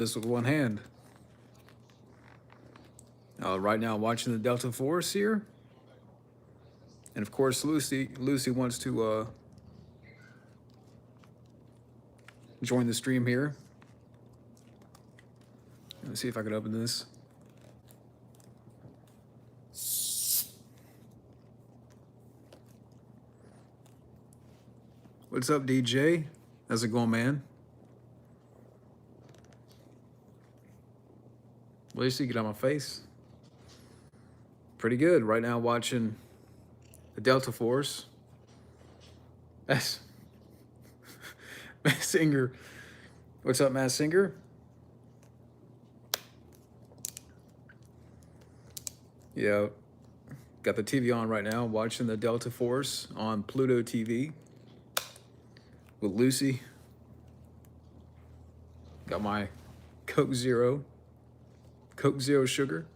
this with one hand. Right now, watching the Delta Force here, and of course, Lucy wants to join the stream here. Let's see if I can open this. What's up, DJ? How's it going, man? Lucy, get on my face. Pretty good. Right now, watching the Delta Force. That's Matt Singer. What's up, Matt Singer? Yeah, got the TV on right now, watching the Delta Force on Pluto TV with Lucy. Got my Coke Zero sugar.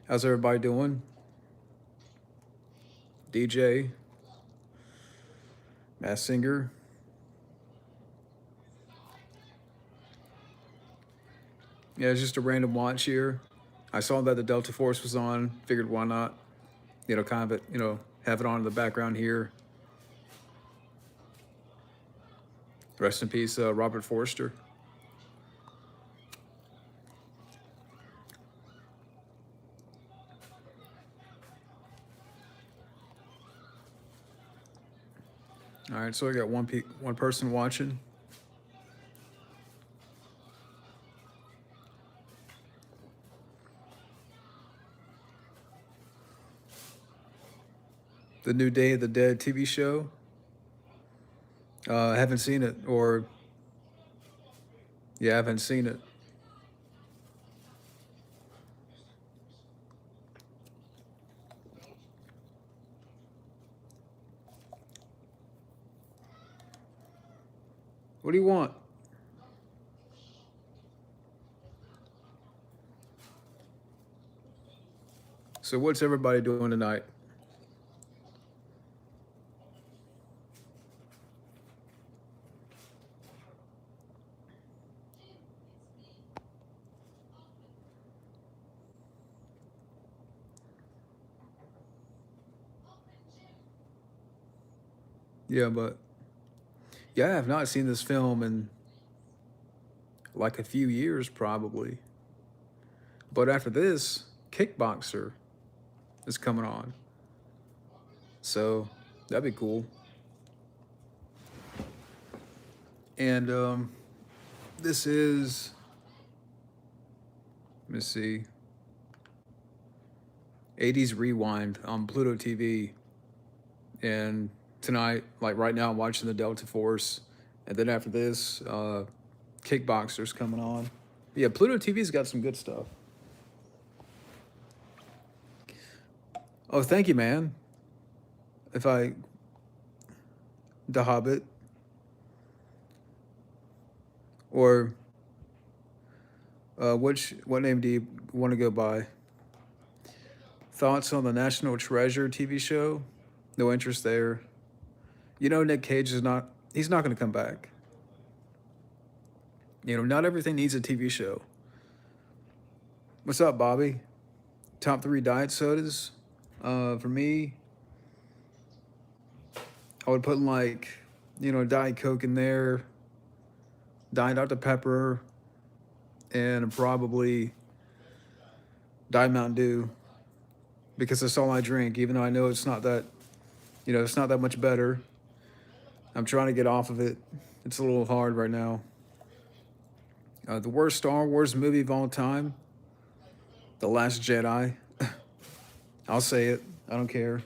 How's everybody doing? DJ, Matt Singer. Yeah, it's just a random watch here. I saw that the Delta Force was on. Figured why not, kind of, have it on in the background here. Rest in peace, Robert Forster. All right, so I got one person watching. The new Day of the Dead TV show. I haven't seen it, I haven't seen it. What do you want? So what's everybody doing tonight? Yeah, I have not seen this film in like a few years probably. But after this, Kickboxer is coming on. So that'd be cool. And this is, let me see, 80s Rewind on Pluto TV. And tonight, like right now, I'm watching the Delta Force. And then after this, Kickboxer's coming on. But yeah, Pluto TV's got some good stuff. Oh, thank you, man. The Hobbit. Or what name do you want to go by? Thoughts on the National Treasure TV show? No interest there. Nick Cage he's not going to come back. Not everything needs a TV show. What's up, Bobby? Top 3 diet sodas? For me, I would put like, Diet Coke in there, Diet Dr. Pepper, and probably Diet Mountain Dew, because that's all I drink, even though I know it's not that, it's not that much better. I'm trying to get off of it. It's a little hard right now. The worst Star Wars movie of all time, The Last Jedi. I'll say it. I don't care.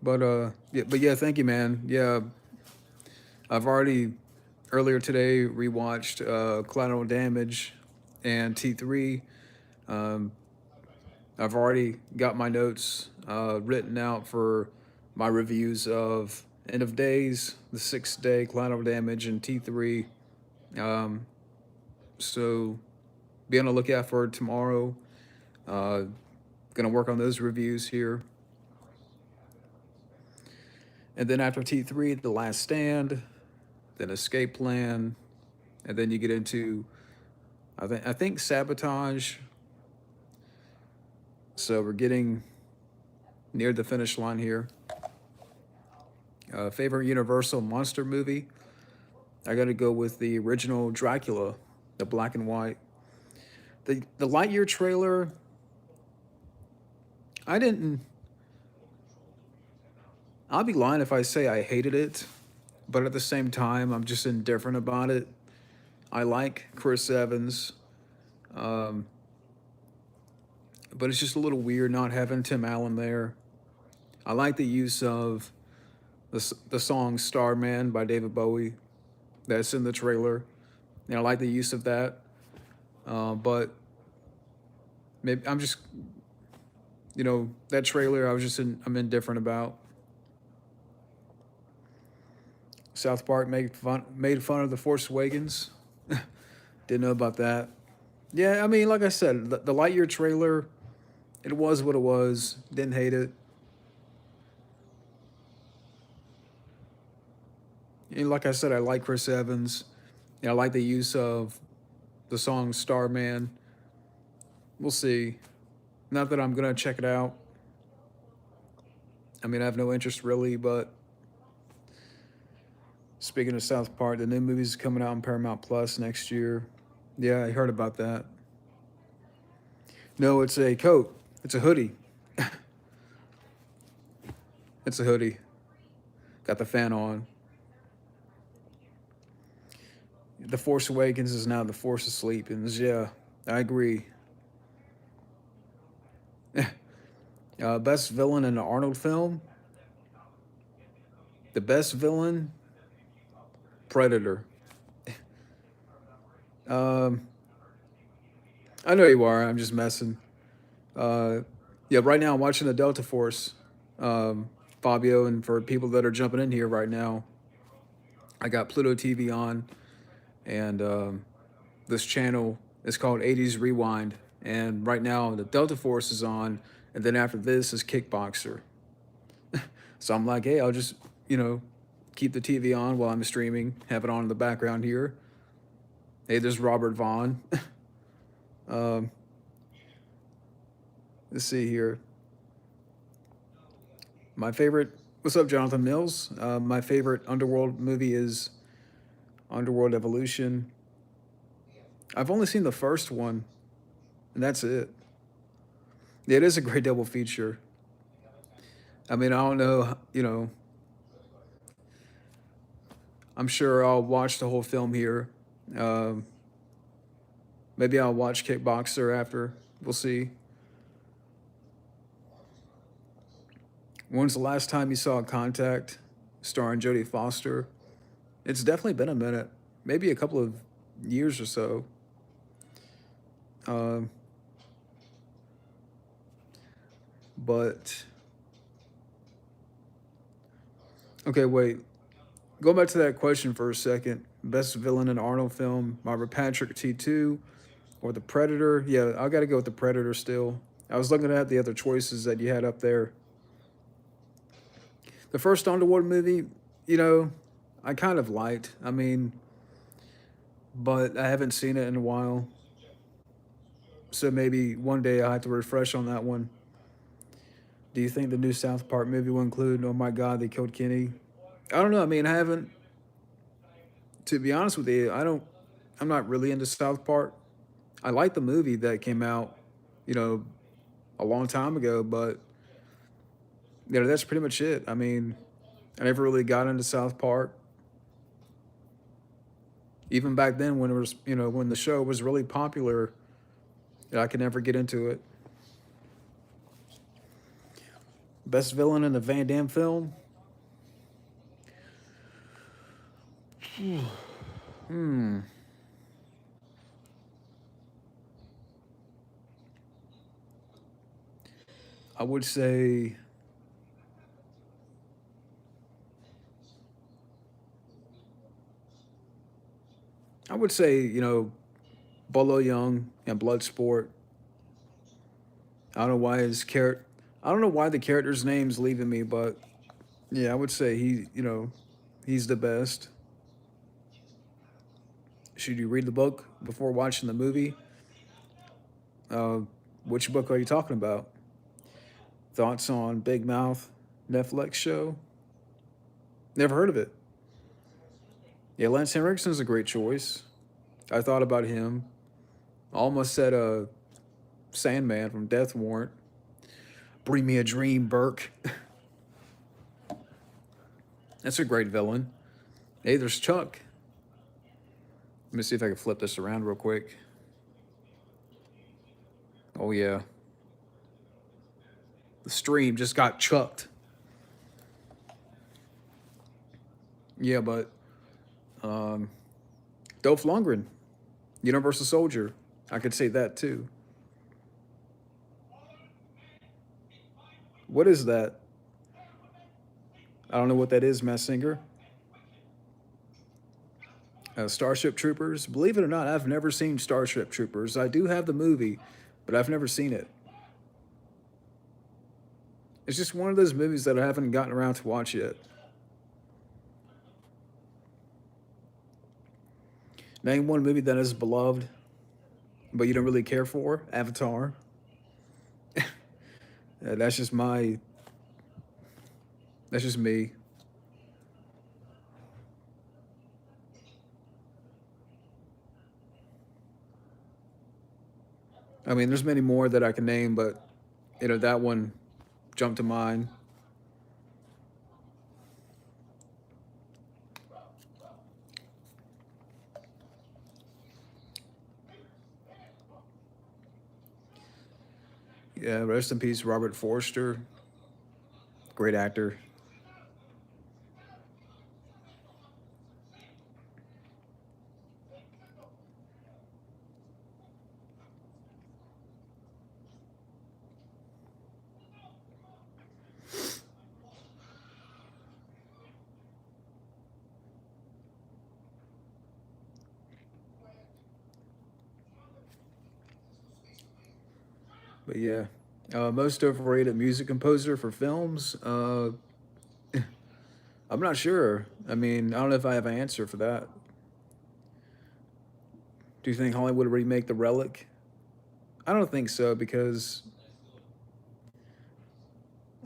But yeah, thank you, man. Yeah, I've already earlier today rewatched Collateral Damage and T3. I've already got my notes written out for my reviews of End of Days, The Sixth Day, Collateral Damage, and T3. So be on the lookout for tomorrow. Gonna work on those reviews here. And then after T3, The Last Stand, then Escape Plan, and then you get into I think Sabotage. So we're getting near the finish line here. Favorite Universal monster movie? I got to go with the original Dracula, the black and white. The Lightyear trailer, I didn't. I'll be lying if I say I hated it, but at the same time, I'm just indifferent about it. I like Chris Evans, um, but it's just a little weird not having Tim Allen there. I like the use of the song Starman by David Bowie that's in the trailer. And I like the use of that. But maybe I'm just, that trailer I'm indifferent about. South Park made fun of The Force Awakens. Didn't know about that. Yeah, I mean, like I said, the Lightyear trailer, it was what it was. Didn't hate it. And like I said, I like Chris Evans. I like the use of the song Starman. We'll see. Not that I'm going to check it out. I mean, I have no interest really, but speaking of South Park, the new movie's coming out on Paramount Plus next year. Yeah, I heard about that. No, it's a coat. It's a hoodie. It's a hoodie. Got the fan on. The Force Awakens is now The Force Awakens. Yeah, I agree. Best villain in an Arnold film? The best villain? Predator. I know you are. I'm just messing. Yeah, right now I'm watching the Delta Force. Fabio, and for people that are jumping in here right now, I got Pluto TV on, and this channel is called 80s Rewind. And right now the Delta Force is on, and then after this is Kickboxer. So I'm like, hey, I'll just, keep the TV on while I'm streaming, have it on in the background here. Hey, there's Robert Vaughn. Let's see here. My favorite, what's up, Jonathan Mills? My favorite Underworld movie is Underworld Evolution. I've only seen the first one, and that's it. Yeah, it is a great double feature. I mean, I don't know, I'm sure I'll watch the whole film here. Maybe I'll watch Kickboxer after. We'll see. When's the last time you saw Contact, starring Jodie Foster? It's definitely been a minute. Maybe a couple of years or so. But okay, wait. Go back to that question for a second. Best villain in an Arnold film: Robert Patrick, T2, or The Predator? Yeah, I got to go with The Predator still. I was looking at the other choices that you had up there. The first Underworld movie, I kind of liked. I mean, but I haven't seen it in a while. So maybe one day I'll have to refresh on that one. Do you think the new South Park movie will include, oh my God, they killed Kenny? I don't know. I mean, I haven't, to be honest with you, I'm not really into South Park. I like the movie that came out, a long time ago, but, that's pretty much it. I mean, I never really got into South Park. Even back then when it was, when the show was really popular, I could never get into it. Best villain in a Van Damme film? I would say Bolo Young and Bloodsport. I don't know why the character's name's leaving me, but Yeah, I would say he's the best. Should you read the book before watching the movie? Uh, which book are you talking about? Thoughts on Big Mouth Netflix show? Never heard of it. Yeah, Lance Henriksen's a great choice. I thought about him. Almost said Sandman from Death Warrant. Bring me a dream, Burke. That's a great villain. Hey, there's Chuck. Let me see if I can flip this around real quick. Oh, yeah. The stream just got chucked. Yeah, but Dolph Lundgren, Universal Soldier. I could say that too. What is that? I don't know what that is, Mass Singer. Starship Troopers. Believe it or not, I've never seen Starship Troopers. I do have the movie, but I've never seen it. It's just one of those movies that I haven't gotten around to watch yet. Name one movie that is beloved, but you don't really care for. Avatar. That's just my. That's just me. I mean, there's many more that I can name, but that one jumped to mind. Yeah, rest in peace, Robert Forster. Great actor. But yeah, most overrated music composer for films. I'm not sure. I mean, I don't know if I have an answer for that. Do you think Hollywood would remake The Relic? I don't think so because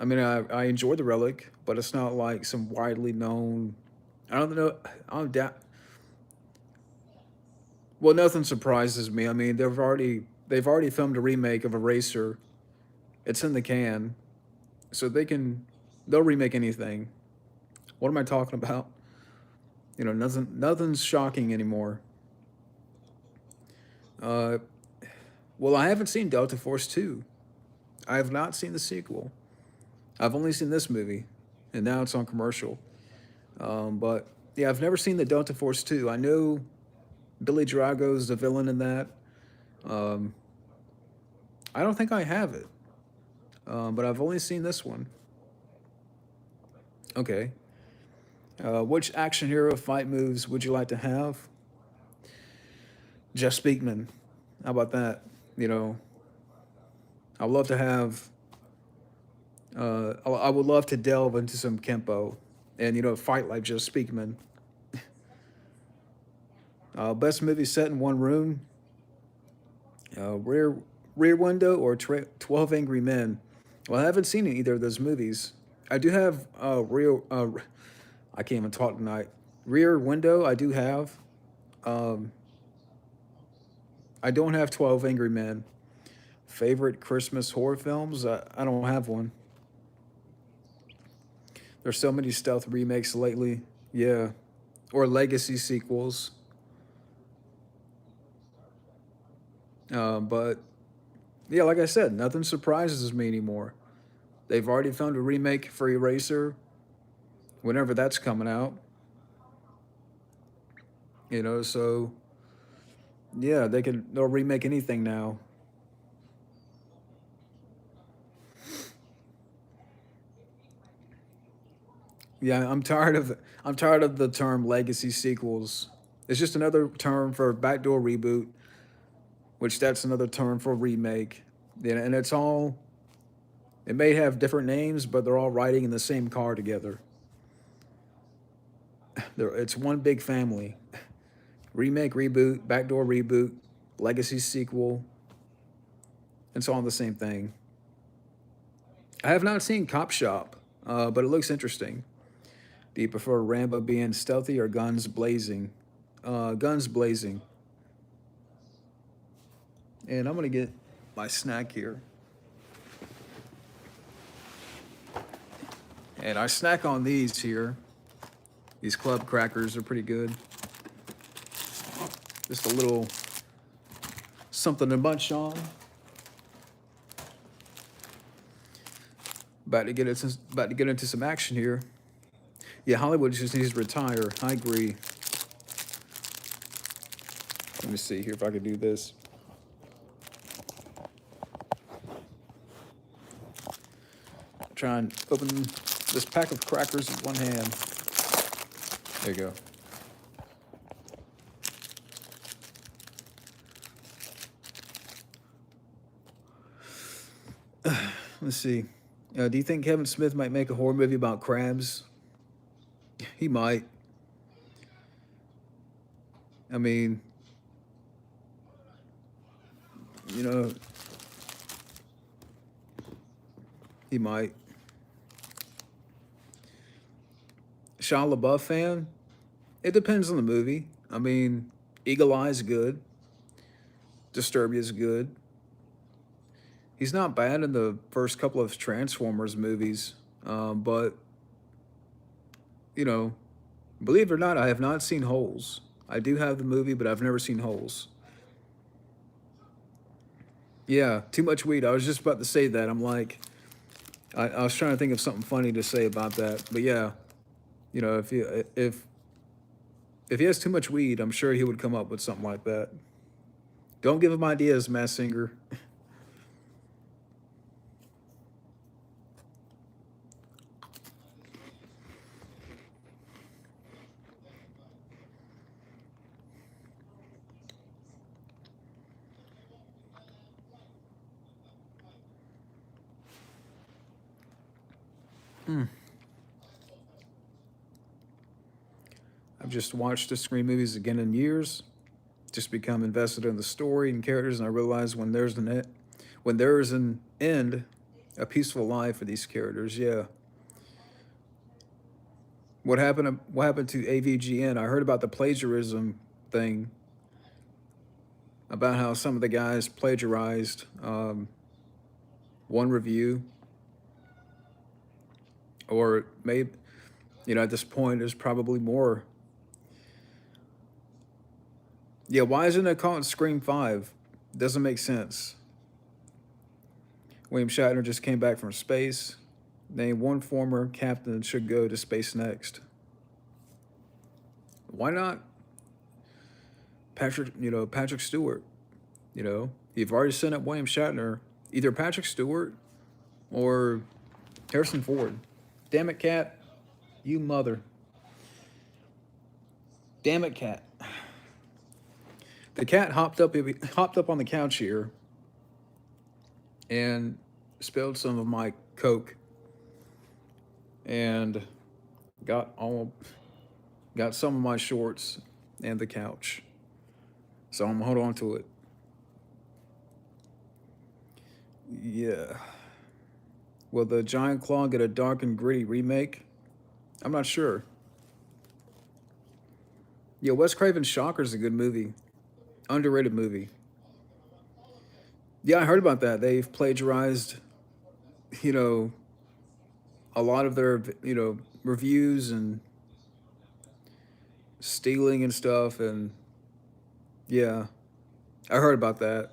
I mean I enjoy The Relic, but it's not like some widely known. I don't know. I don't doubt. Well, nothing surprises me. I mean, they've already filmed a remake of Eraser. It's in the can, so they'll remake anything. What am I talking about? Nothing's shocking anymore. Uh, well, I haven't seen Delta Force 2. I have not seen the sequel. I've only seen this movie, and now it's on commercial. But yeah, I've never seen the Delta Force 2. I know Billy Drago's the villain in that. Um, I don't think I have it, but I've only seen this one. Okay. Which action hero fight moves would you like to have? Jeff Speakman. How about that? You know, I'd love to have. I would love to delve into some Kempo, and fight like Jeff Speakman. Best movie set in one room. Rear Window or 12 Angry Men. Well, I haven't seen either of those movies. I do have real. I can't even talk tonight. Rear Window. I do have. Um, I don't have 12 Angry Men. Favorite Christmas horror films? I don't have one. There's so many stealth remakes lately. Yeah, or legacy sequels. But yeah, like I said, nothing surprises me anymore. They've already found a remake for Eraser, whenever that's coming out. So yeah, they'll remake anything now. Yeah, I'm tired of the term legacy sequels. It's just another term for backdoor reboot, which that's another term for remake. Yeah, and it may have different names, but they're all riding in the same car together. It's one big family. Remake, reboot, backdoor reboot, legacy sequel. It's all the same thing. I have not seen Cop Shop, but it looks interesting. Do you prefer Rambo being stealthy or guns blazing? Guns blazing. And I'm gonna get my snack here. And I snack on these here. These club crackers are pretty good. Just a little something to munch on. About to get into some action here. Yeah, Hollywood just needs to retire. I agree. Let me see here if I can do this. Try and open this pack of crackers with one hand. There you go. Let's see. Do you think Kevin Smith might make a horror movie about crabs? He might. I mean, you know, he might. Shia LaBeouf fan? It depends on the movie. I mean, Eagle Eye's good. Disturbia's good. He's not bad in the first couple of Transformers movies, but, you know, believe it or not, I have not seen Holes. I do have the movie, but I've never seen Holes. Yeah, too much weed. I was just about to say that. I'm like, I was trying to think of something funny to say about that. But yeah, you know, if he has too much weed, I'm sure he would come up with something like that. Don't give him ideas, Mass Singer. I've just watched the Scream movies again in years. Just become invested in the story and characters, and I realize when there's an end, a peaceful life for these characters. Yeah. What happened to AVGN? I heard about the plagiarism thing. About how some of the guys plagiarized one review, or maybe, you know, at this point there's probably more. Yeah, why isn't it called Scream 5? Doesn't make sense. William Shatner just came back from space. Name one former captain should go to space next. Why not Patrick Stewart? You know, you've already sent up William Shatner. Either Patrick Stewart or Harrison Ford. Damn it, Cat. You mother. Damn it, Cat. The cat hopped up on the couch here and spilled some of my Coke and got some of my shorts and the couch. So I'm gonna hold on to it. Yeah. Will the Giant Claw get a dark and gritty remake? I'm not sure. Yeah, Wes Craven's Shocker's a good movie. Underrated movie. Yeah, I heard about that. They've plagiarized, you know, a lot of their, you know, reviews and stealing and stuff. And yeah, I heard about that.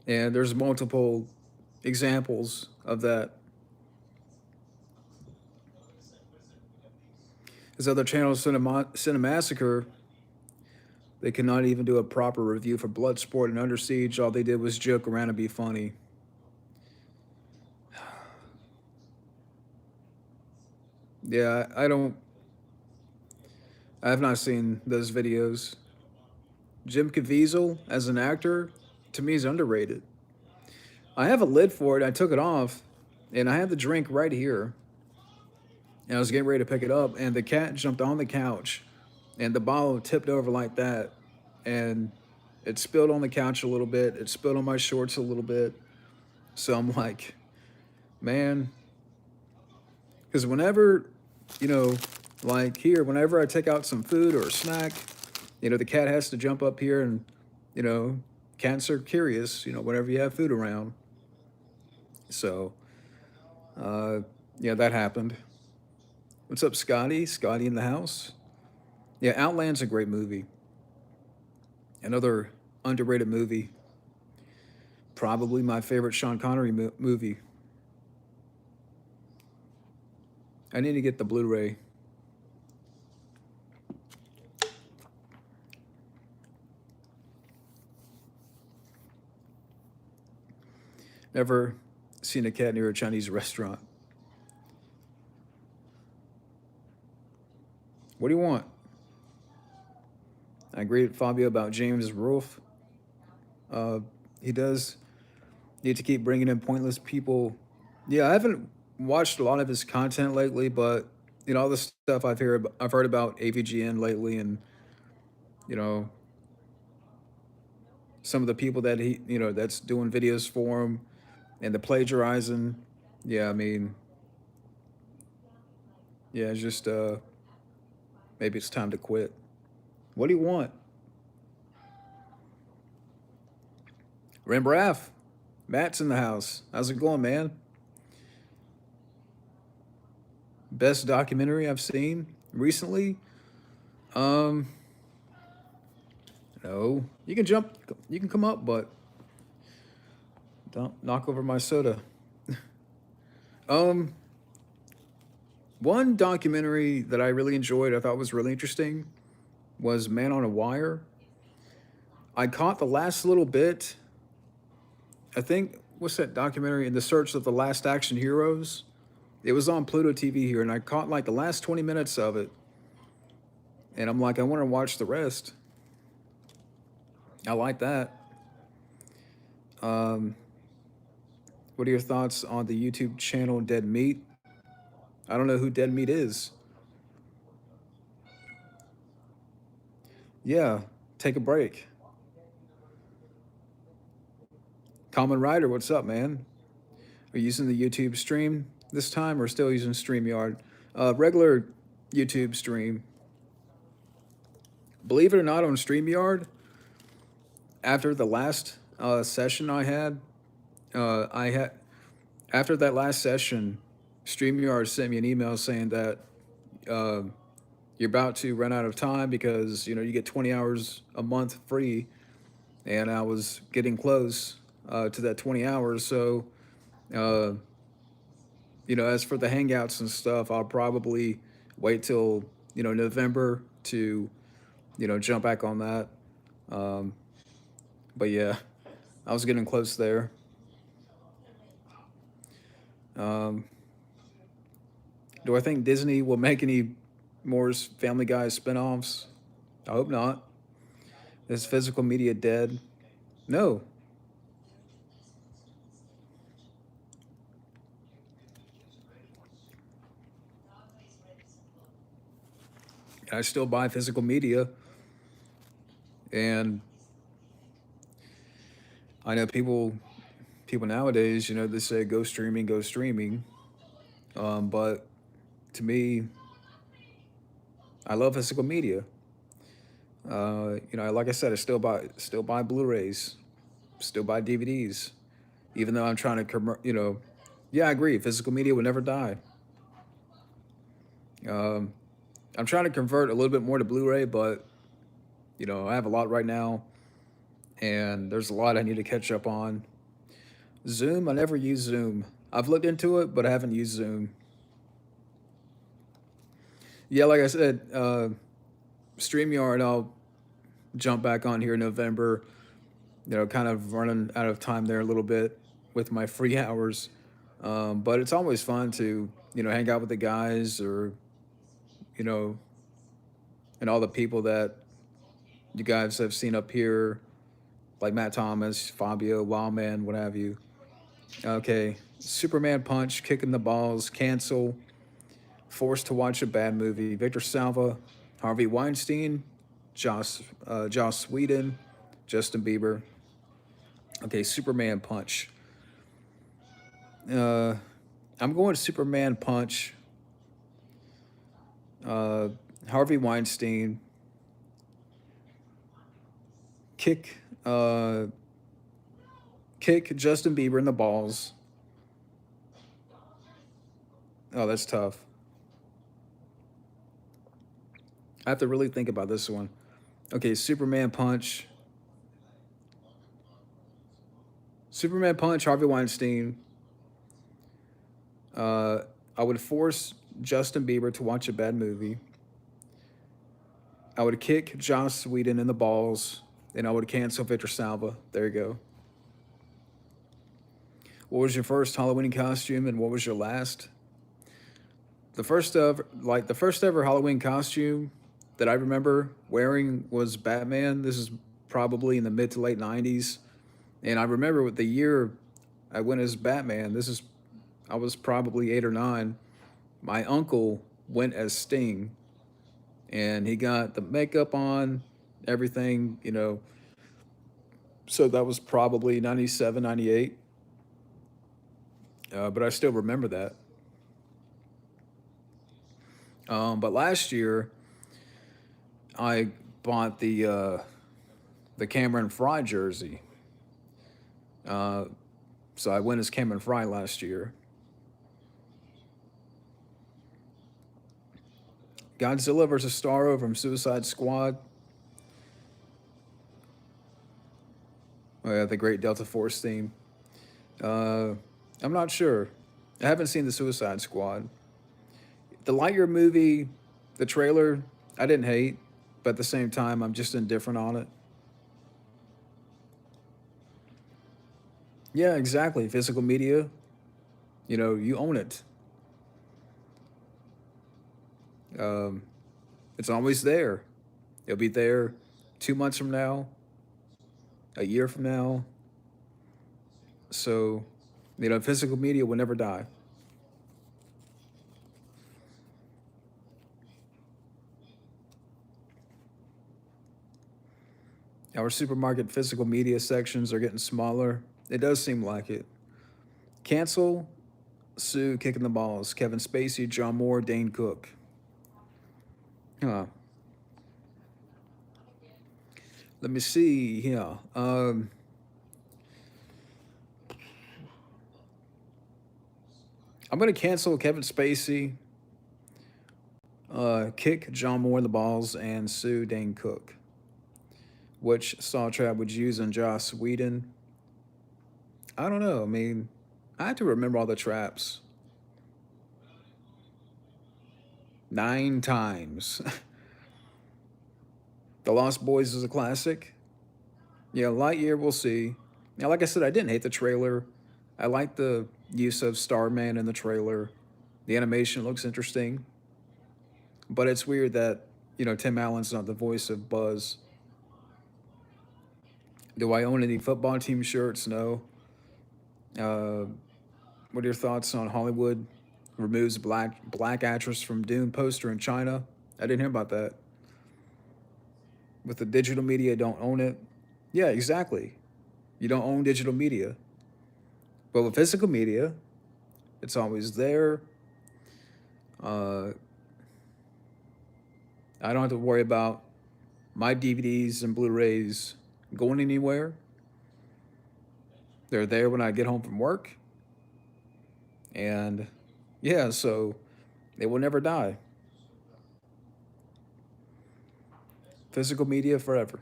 And there's multiple examples of that. This other channel, Cinemassacre, they cannot even do a proper review for Bloodsport and Under Siege. All they did was joke around and be funny. Yeah, I have not seen those videos. Jim Caviezel as an actor, to me, is underrated. I have a lid for it. I took it off, and I have the drink right here. And I was getting ready to pick it up, and the cat jumped on the couch, and the bottle tipped over like that, and it spilled on the couch a little bit. It spilled on my shorts a little bit. So I'm like, man, because whenever, you know, like here, whenever I take out some food or a snack, the cat has to jump up here and, you know, cats are curious, whenever you have food around. So, uh, yeah, that happened. What's up, Scotty? Scotty in the house? Yeah, Outland's a great movie. Another underrated movie. Probably my favorite Sean Connery movie. I need to get the Blu-ray. Never seen a cat near a Chinese restaurant. What do you want? I agree with Fabio about James Rolfe. Uh, he does need to keep bringing in pointless people. Yeah, I haven't watched a lot of his content lately, but all the stuff I've heard about AVGN lately, and you know some of the people that he that's doing videos for him, and the plagiarizing. Yeah, I mean, yeah, it's just maybe it's time to quit. What do you want? Rembraff, Matt's in the house. How's it going, man? Best documentary I've seen recently? Um, no. You can jump. You can come up, but don't knock over my soda. Um, one documentary that I really enjoyed, I thought was really interesting, was Man on a Wire. I caught the last little bit. I think what's that documentary? In the Search of the Last Action Heroes. It was on Pluto TV here, and I caught like the last 20 minutes of it. And I'm like, I want to watch the rest. I like that. Um, what are your thoughts on the YouTube channel Dead Meat? I don't know who Dead Meat is. Yeah, take a break. Common Rider, what's up, man? Are you using the YouTube stream this time or still using Streamyard? Regular YouTube stream. Believe it or not, on Streamyard, after the last session I had after that last session, Streamyard sent me an email saying that uh, you're about to run out of time because you get 20 hours a month free, and I was getting close to that 20 hours. So, uh, as for the hangouts and stuff, I'll probably wait till November to jump back on that. Um, but yeah, I was getting close there. Um, do I think Disney will make any more Family Guy spinoffs? I hope not. Is physical media dead? No. I still buy physical media, and I know people nowadays, they say go streaming, go streaming. But to me, I love physical media. Like I said, I still buy Blu-rays, still buy DVDs, even though I'm trying to yeah, I agree. Physical media will never die. Um, I'm trying to convert a little bit more to Blu-ray, but I have a lot right now, and there's a lot I need to catch up on. Zoom, I never use Zoom. I've looked into it, but I haven't used Zoom. Yeah, like I said, StreamYard, I'll jump back on here in November. Kind of running out of time there a little bit with my free hours. But it's always fun to, hang out with the guys or, you know, and all the people that you guys have seen up here, like Matt Thomas, Fabio, Wildman, what have you. Okay, Superman Punch, Kicking the Balls, Cancel, forced to watch a bad movie. Victor Salva, Harvey Weinstein, Joss Whedon, Justin Bieber. Okay, Superman Punch. I'm going to Superman Punch. Harvey Weinstein. Kick Justin Bieber in the balls. Oh, that's tough. I have to really think about this one. Okay, Superman Punch. Superman Punch, Harvey Weinstein. I would force Justin Bieber to watch a bad movie. I would kick Joss Whedon in the balls, and I would cancel Victor Salva. There you go. What was your first Halloween costume, and what was your last? The first ever Halloween costume that I remember wearing was Batman. This is probably in the mid to late 90s. And I remember with the year I went as Batman. I was probably 8 or 9. My uncle went as Sting, and he got the makeup on, everything, So that was probably 97, 98. But I still remember that. But last year, I bought the Cameron Fry jersey. So I went as Cameron Fry last year. Godzilla versus Starro from Suicide Squad. Oh yeah, the Great Delta Force theme. I'm not sure. I haven't seen the Suicide Squad. The Lightyear movie, the trailer, I didn't hate, but at the same time, I'm just indifferent on it. Yeah, exactly. Physical media, you own it. It's always there. It'll be there 2 months from now, a year from now. So, physical media will never die. Our supermarket physical media sections are getting smaller. It does seem like it. Cancel, sue, kicking the balls. Kevin Spacey, John Moore, Dane Cook. Huh. Let me see. Yeah. I'm going to cancel Kevin Spacey, kick John Moore in the balls, and sue Dane Cook. Which saw trap would you use on Joss Whedon? I don't know. I mean, I have to remember all the traps. 9 times. The Lost Boys is a classic. Yeah, Lightyear, we'll see. Now, like I said, I didn't hate the trailer. I like the use of Starman in the trailer. The animation looks interesting. But it's weird that, Tim Allen's not the voice of Buzz. Do I own any football team shirts? No. What are your thoughts on Hollywood removes black actress from Dune poster in China? I didn't hear about that. With the digital media, don't own it. Yeah, exactly. You don't own digital media. But with physical media, it's always there. I don't have to worry about my DVDs and Blu-rays going anywhere. They're there when I get home from work. And yeah, so they will never die. Physical media forever.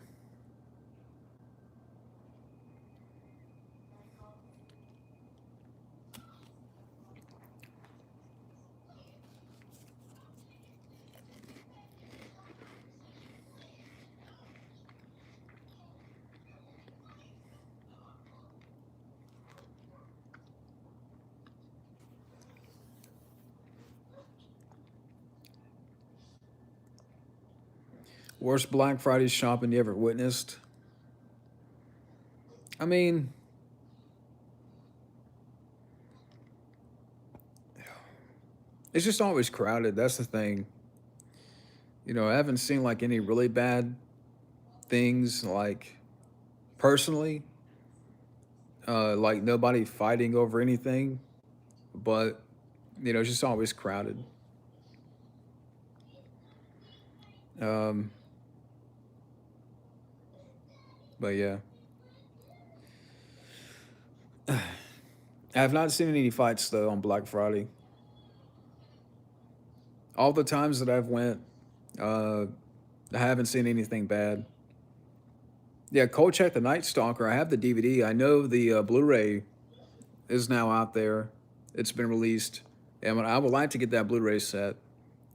Worst Black Friday shopping you ever witnessed? I mean, It's just always crowded. That's the thing. I haven't seen like any really bad things, like personally, like nobody fighting over anything, but it's just always crowded. Um, but yeah, I have not seen any fights though on Black Friday. All the times that I've went, uh, I haven't seen anything bad. Yeah, Kolchak the Night Stalker. I have the DVD. I know the Blu-ray is now out there. It's been released, and I would like to get that Blu-ray set.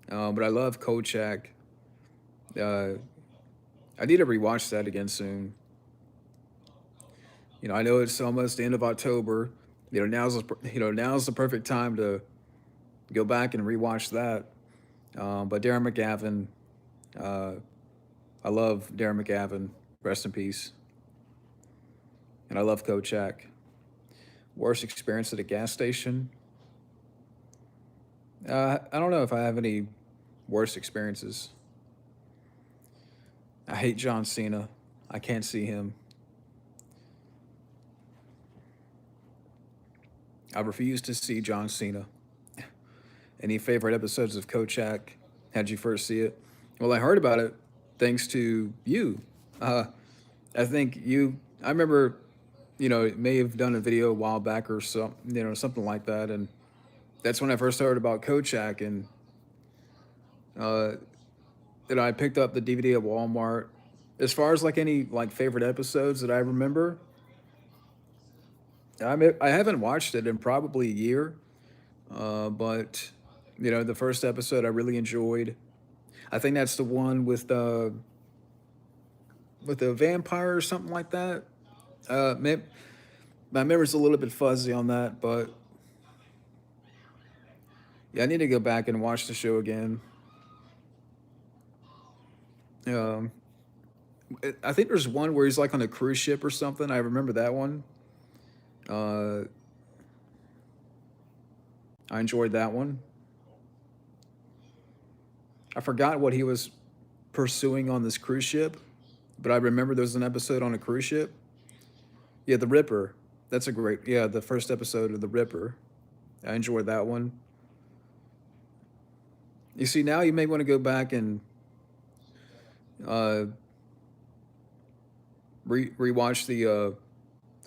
But I love Kolchak. Uh, I need to rewatch that again soon. I know it's almost the end of October. Now's the perfect time to go back and rewatch that. But Darren McGavin, uh, I love Darren McGavin. Rest in peace. And I love Kolchak. Worst experience at a gas station? I don't know if I have any worst experiences. I hate John Cena. I can't see him. I refuse to see John Cena. Any favorite episodes of Kolchak? How'd you first see it? Well, I heard about it thanks to you. Uh, I think you. I remember, may have done a video a while back or something like that, and that's when I first heard about Kolchak, and uh, I picked up the DVD at Walmart. As far as like any like favorite episodes that I remember, I haven't watched it in probably a year, but the first episode I really enjoyed. I think that's the one with the vampire or something like that. Maybe, my memory's a little bit fuzzy on that, but yeah, I need to go back and watch the show again. Um, I think there's one where he's like on a cruise ship or something. I remember that one. Uh, I enjoyed that one. I forgot what he was pursuing on this cruise ship, but I remember there was an episode on a cruise ship. Yeah, The Ripper. That's a great, yeah, the first episode of The Ripper. I enjoyed that one. You see, now you may want to go back and uh, rewatch the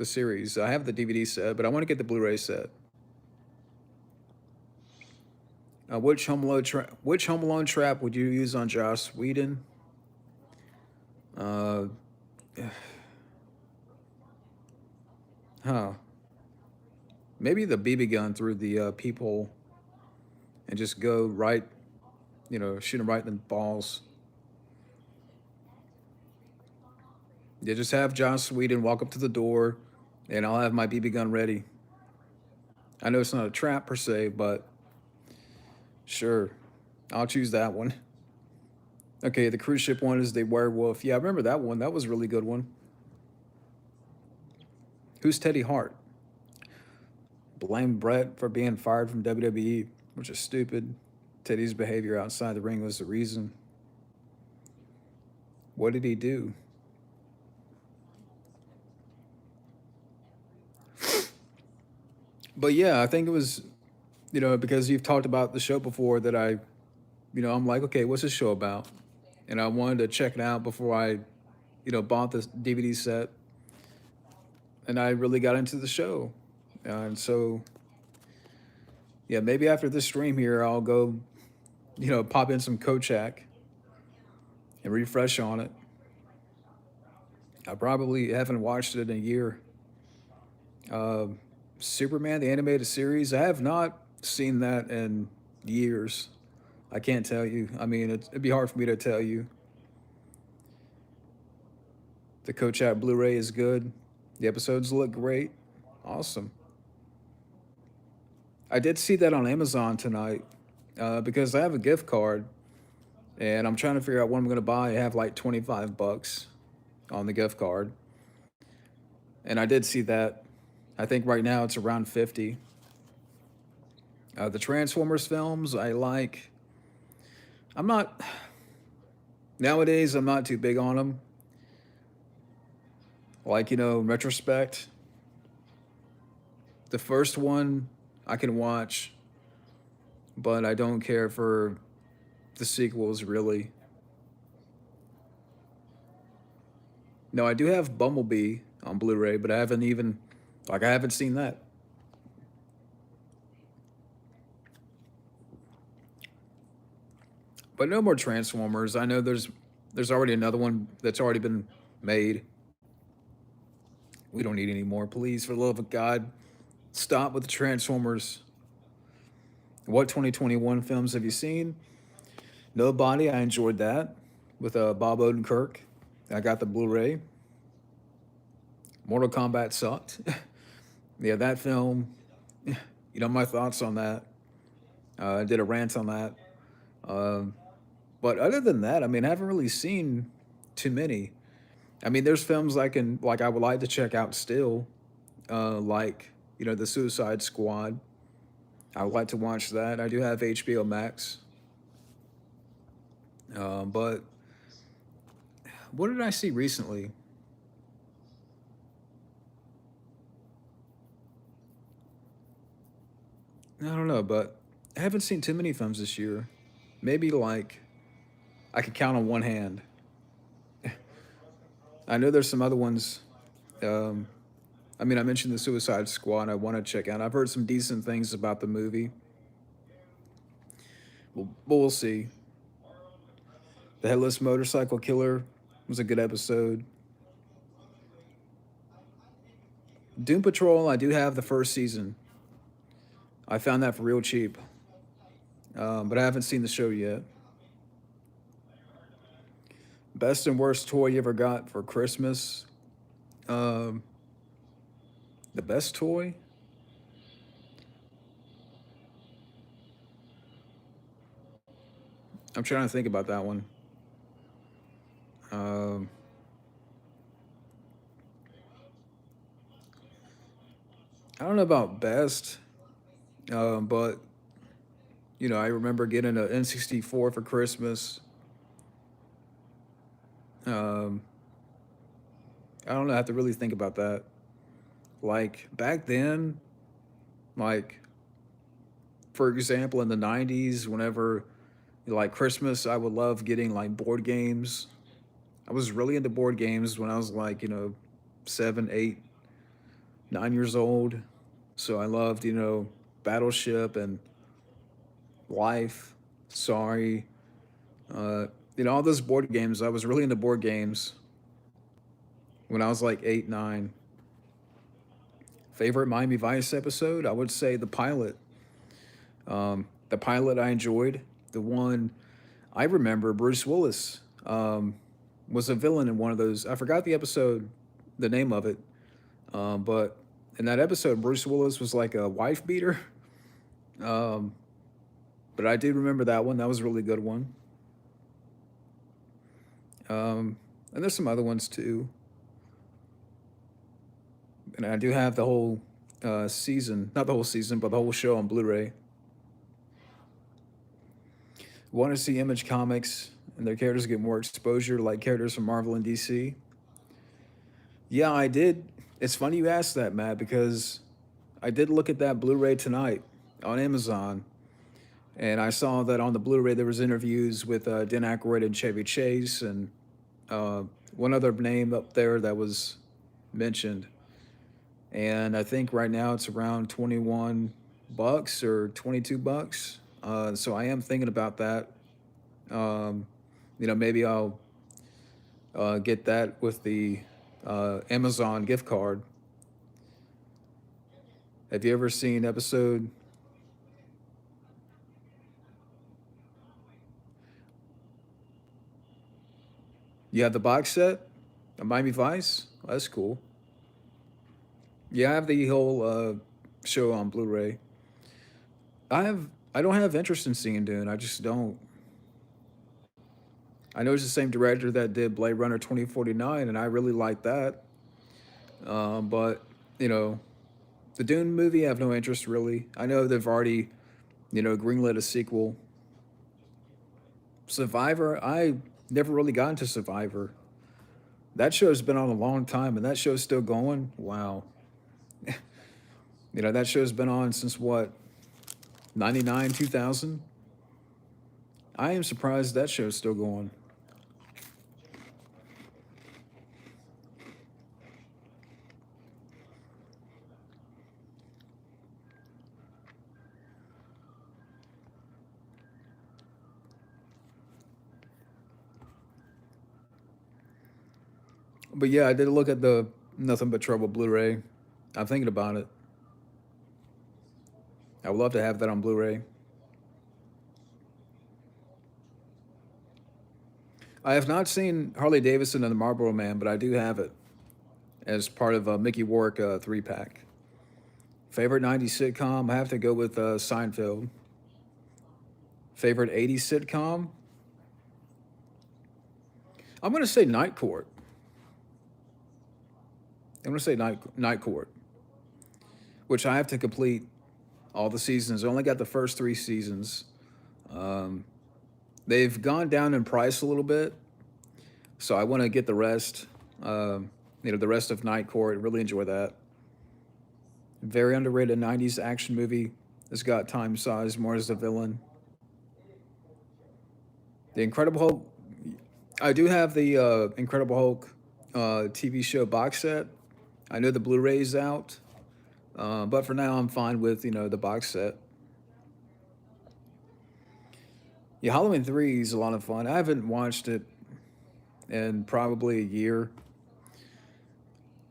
series. I have the DVD set, but I want to get the Blu-ray set. Which Home Alone trap would you use on Joss Whedon? Uh, huh. Maybe the BB gun through the peephole and just go right, shoot him right in the balls. Yeah, just have Joss Whedon walk up to the door, and I'll have my BB gun ready. I know it's not a trap per se, but sure, I'll choose that one. Okay, the cruise ship one is the werewolf. Yeah, I remember that one. That was a really good one. Who's Teddy Hart? Blame Brett for being fired from WWE, which is stupid. Teddy's behavior outside the ring was the reason. What did he do? But yeah, I think it was, because you've talked about the show before that I'm like, okay, what's this show about? And I wanted to check it out before I, bought this DVD set. And I really got into the show. And so, yeah, maybe after this stream here, I'll go, pop in some Kolchak and refresh on it. I probably haven't watched it in a year. Superman, the animated series, I have not seen that in years. I can't tell you. I mean, it'd be hard for me to tell you. The Kolchak Blu-ray is good. The episodes look great. Awesome. I did see that on Amazon tonight because I have a gift card and I'm trying to figure out what I'm going to buy. I have like $25 on the gift card. And I did see that. I think right now it's around 50. The Transformers films, I like. I'm not nowadays. I'm not too big on them. Like in retrospect, the first one I can watch, but I don't care for the sequels really. No, I do have Bumblebee on Blu-ray, but I haven't seen that. But no more Transformers. I know there's already another one that's already been made. We don't need any more. Please, for the love of God, stop with the Transformers. What 2021 films have you seen? Nobody. I enjoyed that with Bob Odenkirk. I got the Blu-ray. Mortal Kombat sucked. Yeah, that film. My thoughts on that. I did a rant on that. Um, but other than that, I mean, I haven't really seen too many. I mean, there's films I would like to check out still, like the Suicide Squad. I would like to watch that. I do have HBO Max. But what did I see recently? I don't know, but I haven't seen too many films this year. Maybe like I could count on one hand. I know there's some other ones. Um, I mean, I mentioned the Suicide Squad. I want to check out. I've heard some decent things about the movie. But we'll see. The Headless Motorcycle Killer was a good episode. Doom Patrol, I do have the first season. I found that for real cheap, but I haven't seen the show yet. Best and worst toy you ever got for Christmas? Um, the best toy? I'm trying to think about that one. Um, I don't know about best, but I remember getting an N64 for Christmas. Um, I don't know. I have to really think about that. Like back then, like for example, in the '90s, whenever like Christmas, I would love getting like board games. I was really into board games when I was like 7, 8, 9 years old. So I loved Battleship and Life. Sorry, all those board games. I was really into board games when I was like 8, 9. Favorite Miami Vice episode? I would say the pilot. The pilot I enjoyed. The one I remember, Bruce Willis was a villain in one of those. I forgot the episode, the name of it. But in that episode, Bruce Willis was like a wife beater. Um, but I do remember that one. That was a really good one. And there's some other ones too. And I do have the whole season, not the whole season, but the whole show on Blu-ray. Want to see Image Comics and their characters get more exposure, like characters from Marvel and DC? Yeah, I did. It's funny you asked that, Matt, because I did look at that Blu-ray tonight on Amazon, and I saw that on the Blu-ray there was interviews with Dan Aykroyd and Chevy Chase, and uh, one other name up there that was mentioned. And I think right now it's around $21 or $22. So I am thinking about that. Um, maybe I'll get that with the Amazon gift card. Have you ever seen episode? You have the box set of Miami Vice? That's cool. Yeah, I have the whole show on Blu-ray. I don't have interest in seeing Dune. I just don't. I know it's the same director that did Blade Runner 2049, and I really like that. But you know, the Dune movie, I have no interest really. I know they've already greenlit a sequel. Survivor, I never really got into Survivor. That show's been on a long time, and that show's still going. Wow. That show's been on since what, 99, 2000? I am surprised that show's still going. But yeah, I did look at the Nothing But Trouble Blu-ray. I'm thinking about it. I would love to have that on Blu-ray. I have not seen Harley Davidson and the Marlboro Man, but I do have it as part of a Mickey Rourke 3-pack. Favorite 90s sitcom? I have to go with Seinfeld. Favorite 80s sitcom? I'm going to say Night Court. I'm going to say Night Court, which I have to complete all the seasons. I only got the first 3 seasons. They've gone down in price a little bit, so I want to get the rest. The rest of Night Court. Really enjoy that. Very underrated 90s action movie. It's got Time Sizemore as the villain. The Incredible Hulk. I do have the Incredible Hulk TV show box set. I know the Blu-ray's out, but for now I'm fine with the box set. Yeah, Halloween 3 is a lot of fun. I haven't watched it in probably a year.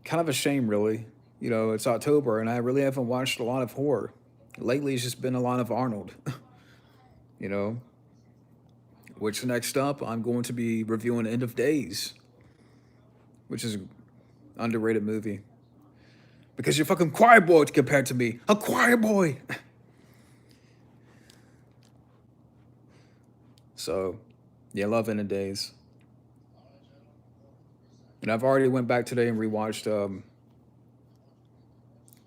Kind of a shame, really. It's October, and I really haven't watched a lot of horror. Lately, it's just been a lot of Arnold. you know. Which next up, I'm going to be reviewing End of Days, which is an underrated movie. Because you're fucking choir boy compared to me. A choir boy! So, yeah, I love End of Days. And I've already went back today and rewatched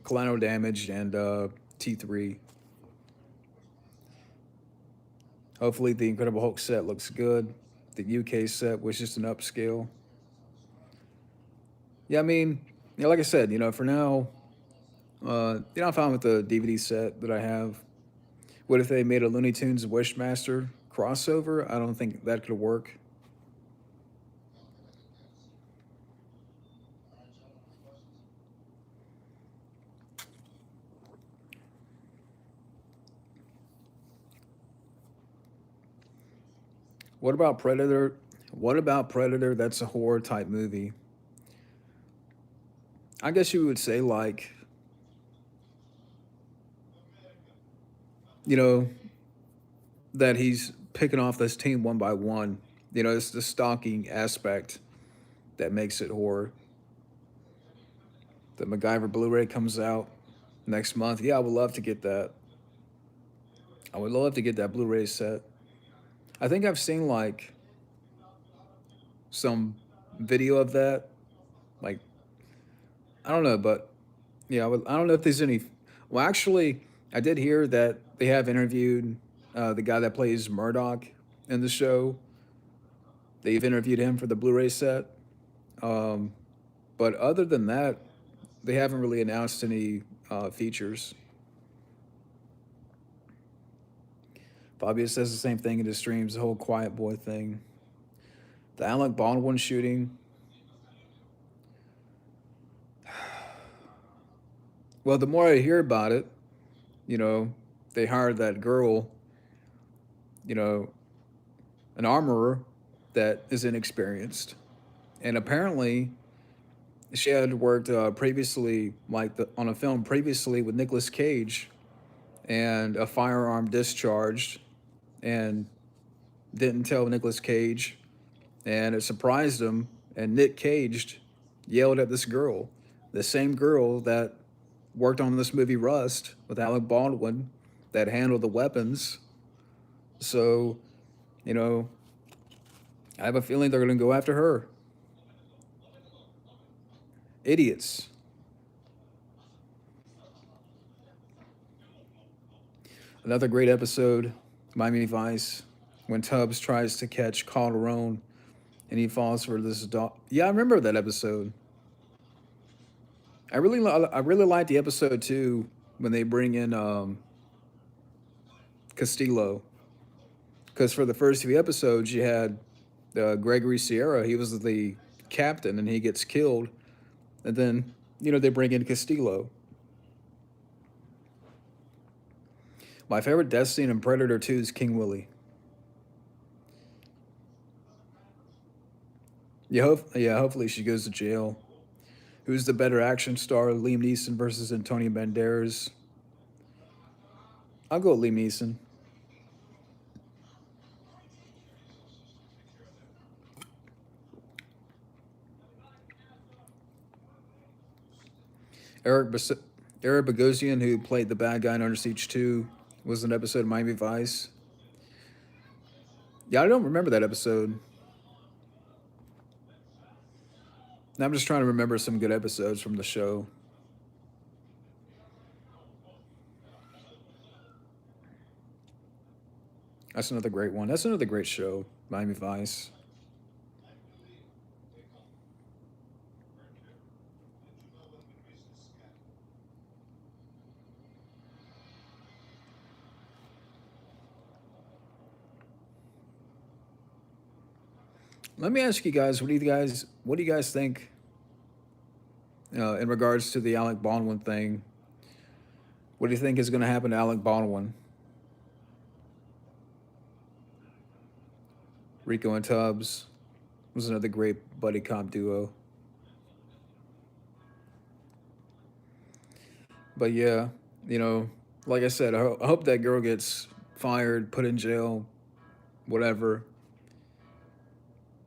Collateral Damage and T3. Hopefully the Incredible Hulk set looks good. The UK set was just an upscale. Yeah, I mean, like I said, for now, I'm fine with the DVD set that I have. What if they made a Looney Tunes Wishmaster crossover? I don't think that could work. What about Predator? What about Predator? That's a horror type movie. I guess you would say like, you know, that he's picking off this team one by one. It's the stalking aspect that makes it horror. The MacGyver Blu-ray comes out next month. Yeah, I would love to get that. I would love to get that Blu-ray set. I think I've seen like some video of that. Like, I don't know, but yeah, I don't know if there's any. Well, actually, I did hear that they have interviewed the guy that plays Murdoch in the show. They've interviewed him for the Blu-ray set. But other than that, they haven't really announced any features. Fabio says the same thing in his streams, the whole Quiet Boy thing. The Alec Baldwin shooting. Well, the more I hear about it, they hired that girl, an armorer that is inexperienced. And apparently, she had worked previously, on a film previously with Nicolas Cage, and a firearm discharged, and didn't tell Nicolas Cage, and it surprised him. And Nick Cage yelled at this girl, the same girl that worked on this movie Rust with Alec Baldwin, that handled the weapons. So, I have a feeling they're going to go after her. Idiots. Another great episode, Miami Vice, when Tubbs tries to catch Calderon and he falls for this dog. Yeah, I remember that episode. I really like the episode too when they bring in Castillo, because for the first few episodes you had Gregory Sierra. He was the captain and he gets killed, and then they bring in Castillo. My favorite death scene in Predator 2 is King Willie. Yeah, hopefully she goes to jail. Who's the better action star, Liam Neeson versus Antonio Banderas? I'll go with Liam Neeson. Eric Bas- Eric Bogosian, who played the bad guy in Under Siege 2, was an episode of Miami Vice. Yeah, I don't remember that episode. I'm just trying to remember some good episodes from the show. That's another great one. That's another great show, Miami Vice. Let me ask you guys, what do you guys think in regards to the Alec Baldwin thing? What do you think is going to happen to Alec Baldwin? Rico and Tubbs was another great buddy cop duo. But yeah, you know, like I said, I hope that girl gets fired, put in jail, whatever.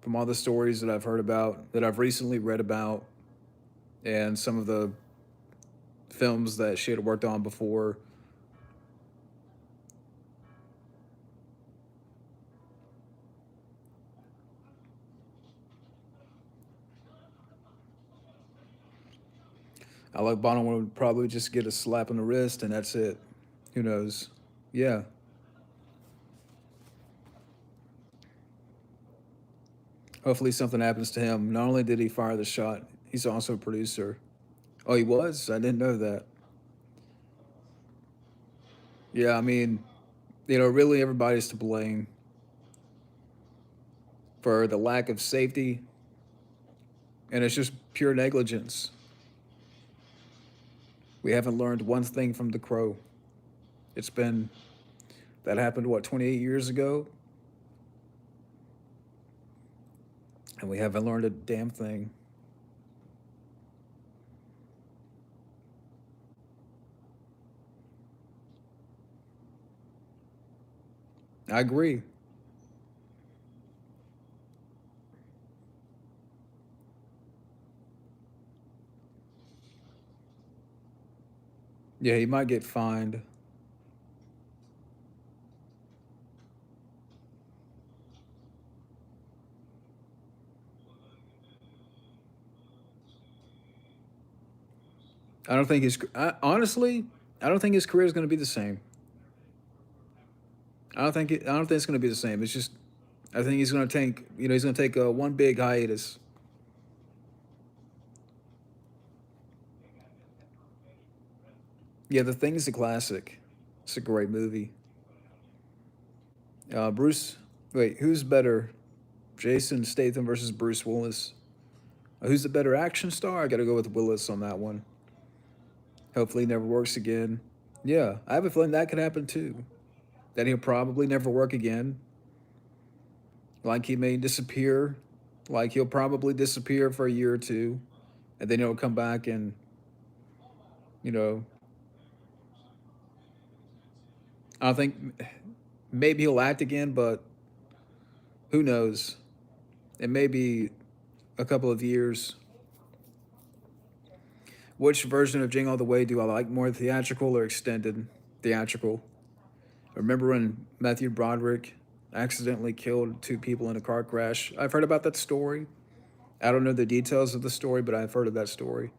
From all the stories that I've heard about, that I've recently read about, and some of the films that she had worked on before. Alec Baldwin would probably just get a slap on the wrist and that's it. Who knows? Yeah. Hopefully something happens to him. Not only did he fire the shot, he's also a producer. Oh, he was? I didn't know that. Yeah, I mean, really everybody's to blame for the lack of safety, and it's just pure negligence. We haven't learned one thing from The Crow. It's been, that happened, what, 28 years ago? And we haven't learned a damn thing. I agree. Yeah, he might get fined. I don't think honestly, I don't think his career is going to be the same. I don't think it's going to be the same. It's just, I think he's going to take, he's going to take one big hiatus. Yeah, The Thing is a classic. It's a great movie. Bruce, wait, who's better? Jason Statham versus Bruce Willis. Who's the better action star? I got to go with Willis on that one. Hopefully, he never works again. Yeah, I have a feeling that could happen too. That he'll probably never work again. Like he may disappear. Like he'll probably disappear for a year or two, and then he'll come back and, you know, I don't think maybe he'll act again, but who knows? It may be a couple of years. Which version of Jingle All the Way do I like more, theatrical or extended? Theatrical. Remember when Matthew Broderick accidentally killed two people in a car crash? I've heard about that story. I don't know the details of the story, but I've heard of that story.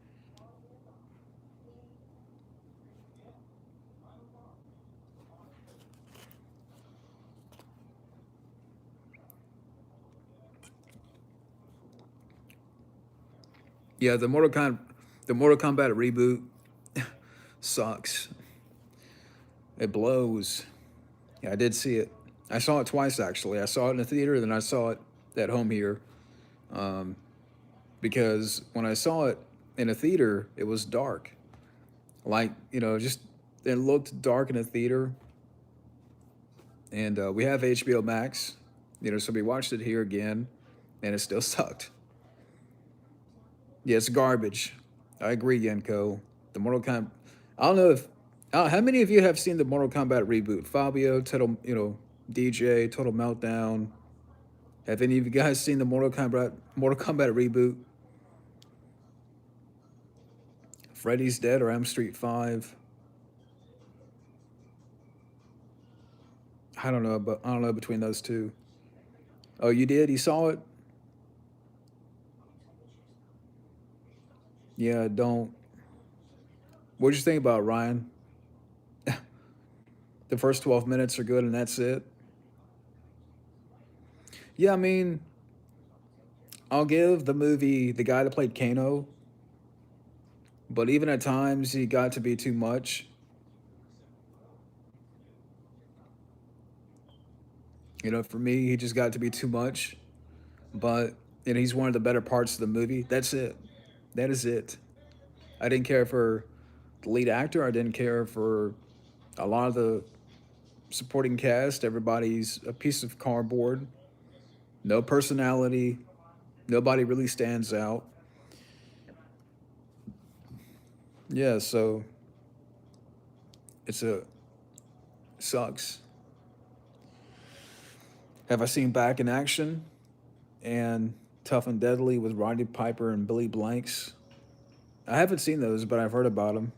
Yeah, the Mortal Kombat reboot sucks. It blows. Yeah, I did see it. I saw it twice actually. I saw it in the theater, then I saw it at home here. Um, because when I saw it in a theater, it was dark. Like just it looked dark in a theater, and we have HBO Max. So we watched it here again, and it still sucked. Yeah, it's garbage. I agree, Yenko. The Mortal Kombat. I don't know if how many of you have seen the Mortal Kombat reboot? Fabio, Total, DJ, Total Meltdown. Have any of you guys seen the Mortal Kombat reboot? Freddy's Dead or M Street 5? I don't know, but I don't know between those two. Oh, you did? You saw it? Yeah, don't. What'd you think about it, Ryan? The first 12 minutes are good and that's it. Yeah, I mean, I'll give the movie the guy that played Kano, but even at times he got to be too much. For me, he just got to be too much. But he's one of the better parts of the movie. That's it. That is it. I didn't care for the lead actor. I didn't care for a lot of the supporting cast. Everybody's a piece of cardboard. No personality. Nobody really stands out. Yeah, so it's a sucks. Have I seen Back in Action and Tough and Deadly with Roddy Piper and Billy Blanks? I haven't seen those, but I've heard about them.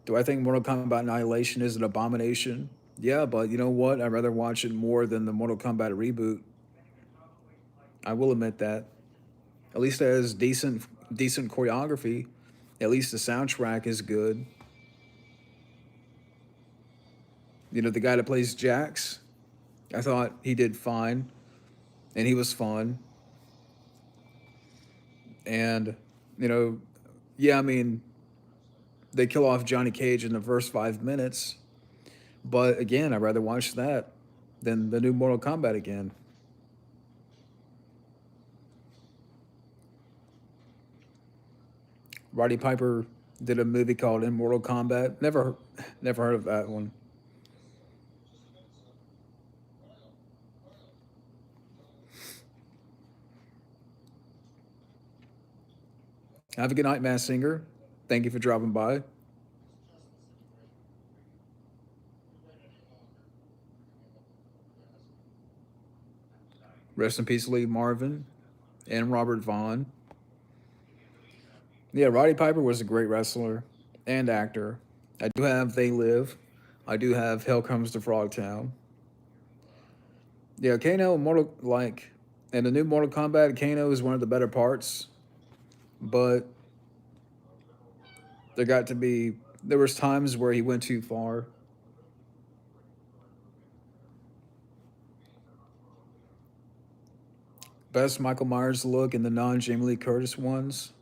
Do I think Mortal Kombat Annihilation is an abomination? Yeah, but you know what? I'd rather watch it more than the Mortal Kombat reboot. I will admit that. At least it has decent choreography. At least the soundtrack is good. The guy that plays Jax, I thought he did fine, and he was fun. And you know, yeah, I mean, they kill off Johnny Cage in the first 5 minutes, but again, I'd rather watch that than the new Mortal Kombat again. Roddy Piper did a movie called Immortal Kombat. Never heard of that one. Have a good night, Mass Singer. Thank you for dropping by. Rest in peace, Lee Marvin and Robert Vaughn. Yeah, Roddy Piper was a great wrestler and actor. I do have They Live. I do have Hell Comes to Frogtown. Yeah, Kano Mortal like in the new Mortal Kombat, Kano is one of the better parts, but there was times where he went too far. Best Michael Myers look in the non Jamie Lee Curtis ones.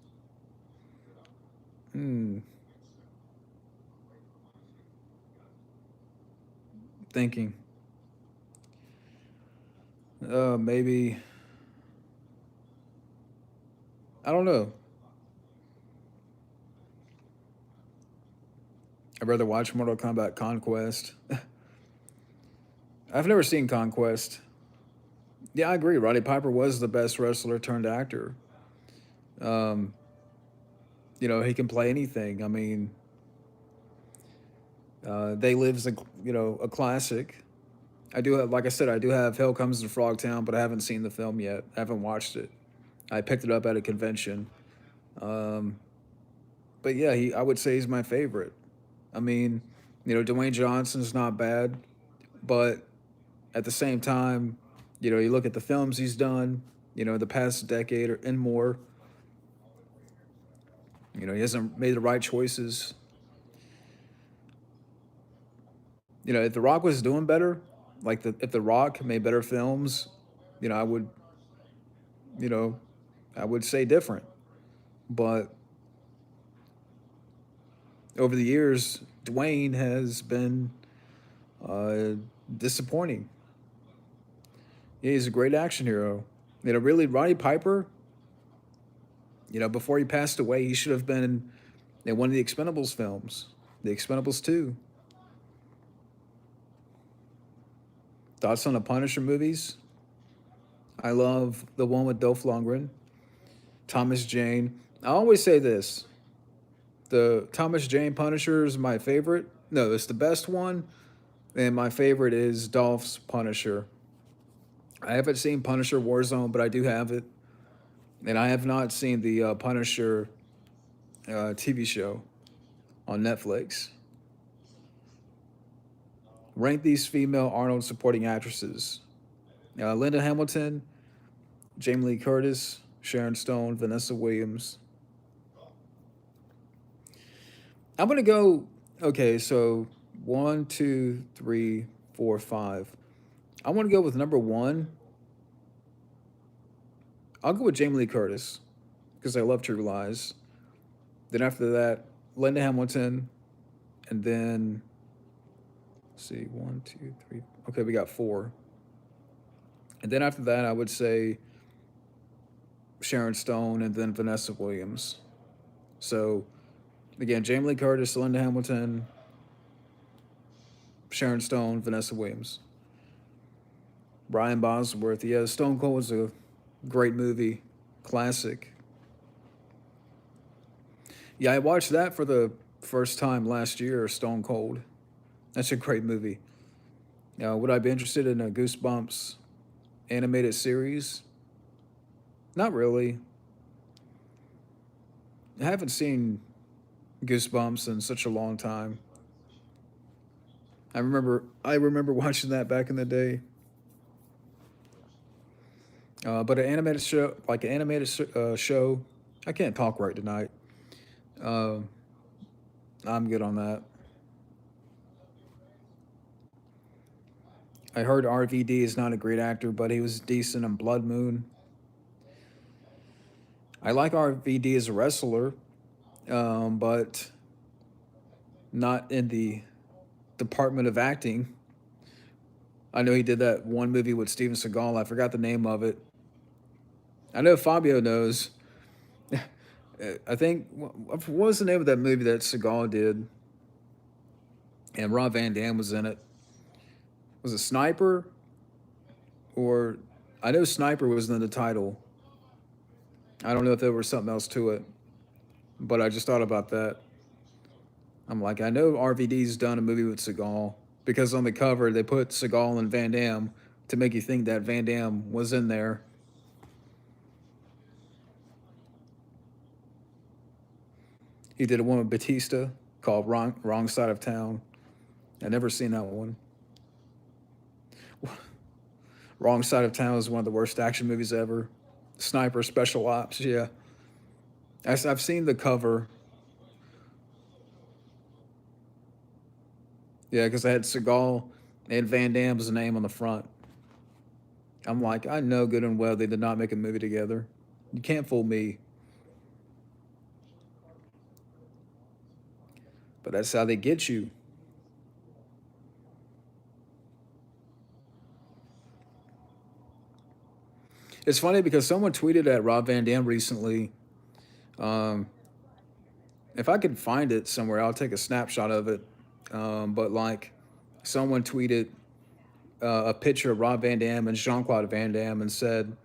Hmm, thinking. Maybe I don't know. I'd rather watch Mortal Kombat Conquest. I've never seen Conquest. Yeah, I agree. Roddy Piper was the best wrestler turned actor. Um, he can play anything. I mean, They Live's a classic. I do have, like I said, I do have Hell Comes to Frogtown, but I haven't seen the film yet. I haven't watched it. I picked it up at a convention. Um, but yeah, I would say he's my favorite. I mean, Dwayne Johnson's not bad, but at the same time, you look at the films he's done, the past decade and more, he hasn't made the right choices. If The Rock was doing better, if The Rock made better films, I would, you know, I would say different. But over the years, Dwayne has been uh, disappointing. Yeah, he's a great action hero. Really, Roddy Piper, before he passed away, he should have been in one of the Expendables films, the Expendables 2. Thoughts on the Punisher movies? I love the one with Dolph Lundgren, Thomas Jane. I always say this: the Thomas Jane Punisher is my favorite. No, it's the best one, and my favorite is Dolph's Punisher. I haven't seen Punisher Warzone, but I do have it, and I have not seen the Punisher TV show on Netflix. Rank these female Arnold supporting actresses: Linda Hamilton, Jamie Lee Curtis, Sharon Stone, Vanessa Williams. I'm gonna go. Okay, so one, two, three, four, five. I want to go with number one. I'll go with Jamie Lee Curtis because I love True Lies. Then after that, Linda Hamilton, and then let's see, one, two, three. Okay, we got four. And then after that, I would say Sharon Stone, and then Vanessa Williams. So again, Jamie Lee Curtis, Linda Hamilton, Sharon Stone, Vanessa Williams. Brian Bosworth. Yeah, Stone Cold was a great movie, classic. Yeah, I watched that for the first time last year, Stone Cold. That's a great movie. Would I be interested in a Goosebumps animated series? Not really. I haven't seen Goosebumps in such a long time. I remember watching that back in the day. But an animated show, like an animated show, I can't talk right tonight. Uh, I'm good on that. I heard RVD is not a great actor, but he was decent in Blood Moon. I like RVD as a wrestler, but not in the department of acting. I know he did that one movie with Steven Seagal. I forgot the name of it. I know Fabio knows. I think what was the name of that movie that Seagal did, and Rob Van Dam was in it? Was it Sniper? Or I know Sniper was in the title. I don't know if there was something else to it, but I just thought about that. I'm like, I know RVD's done a movie with Seagal because on the cover they put Seagal and Van Damme to make you think that Van Damme was in there. He did a one with Batista called Wrong Side of Town. I never seen that one. Wrong Side of Town is one of the worst action movies ever. Sniper Special Ops, yeah. I've seen the cover. Yeah, because I had Seagal and Van Damme's name on the front. I'm like, I know good and well they did not make a movie together. You can't fool me. But that's how they get you. It's funny because someone tweeted at Rob Van Dam recently. Um, if I could find it somewhere, I'll take a snapshot of it. But like, someone tweeted a picture of Rob Van Dam and Jean Claude Van Damme and said,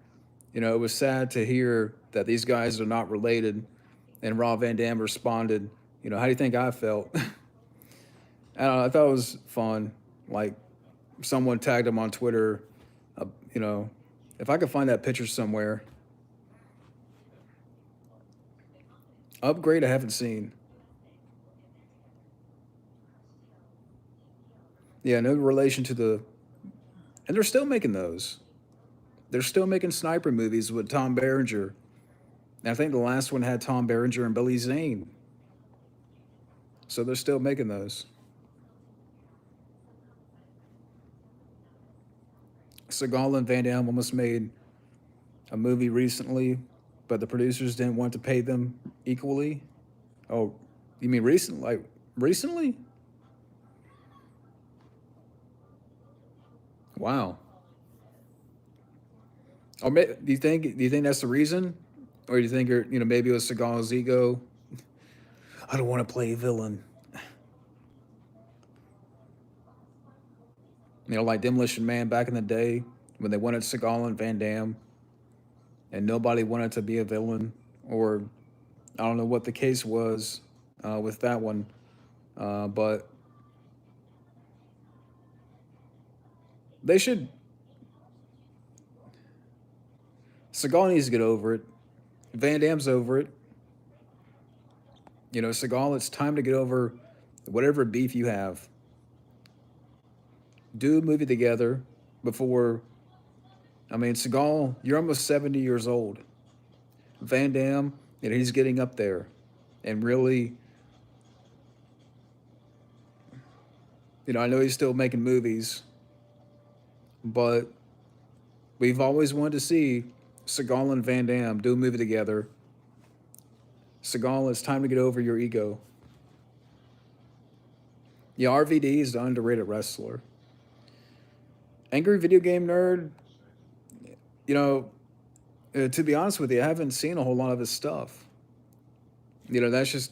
it was sad to hear that these guys are not related. And Rob Van Dam responded, how do you think I felt? I don't know, I thought it was fun. Like, someone tagged him on Twitter. Uh, you know, if I could find that picture somewhere. Upgrade, I haven't seen. Yeah, no relation to the. And they're still making those. They're still making sniper movies with Tom Berenger. And I think the last one had Tom Berenger and Billy Zane. So they're still making those. Seagal and Van Damme almost made a movie recently. but the producers didn't want to pay them equally. Oh, you mean recent? Like recently? Wow. Or do you think that's the reason, or do you think maybe it was Seagal's ego? I don't want to play a villain. Like Demolition Man back in the day when they wanted Seagal and Van Damme, and nobody wanted to be a villain, or I don't know what the case was with that one, but they should. Seagal needs to get over it. Van Damme's over it. Seagal, it's time to get over whatever beef you have. Do a movie together before. I mean, Seagal, you're almost 70 years old. Van Damme, he's getting up there. And really, I know he's still making movies, but we've always wanted to see Seagal and Van Damme do a movie together. Seagal, it's time to get over your ego. Yeah, RVD is the underrated wrestler. Angry Video Game Nerd, to be honest with you, I haven't seen a whole lot of his stuff. That's just,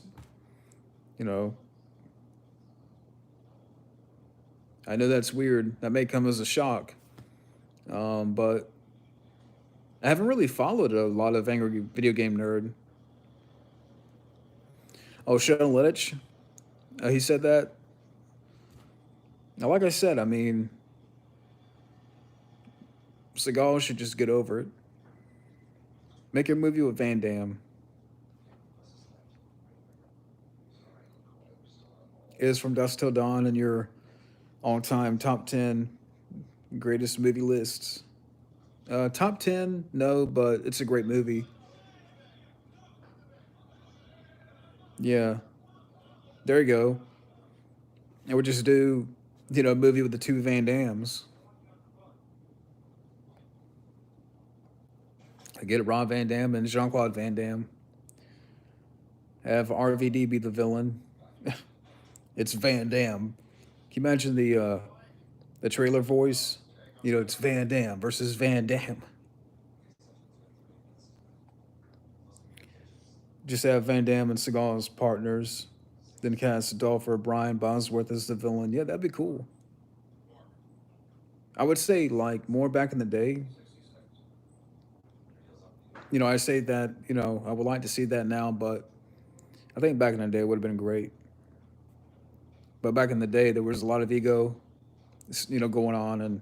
I know that's weird. That may come as a shock. But I haven't really followed a lot of Angry Video Game Nerd. Oh, Sheldon Littich, he said that. Now, like I said, I mean, Seagal should just get over it. Make a movie with Van Damme. Is From Dusk Till Dawn in your all-time top 10 greatest movie lists? Top 10, no, but it's a great movie. Yeah, there you go. And we'll just do, a movie with the two Van Dams. I get it, Rob Van Dam and Jean-Claude Van Damme. Have RVD be the villain. It's Van Damme. Can you imagine the trailer voice? It's Van Damme versus Van Damme. Just have Van Damme and Seagal as partners. Then cast Adolph or Brian Bosworth as the villain. Yeah, that'd be cool. I would say, like, more back in the day. I say that, I would like to see that now, but I think back in the day it would have been great. But back in the day, there was a lot of ego, going on, and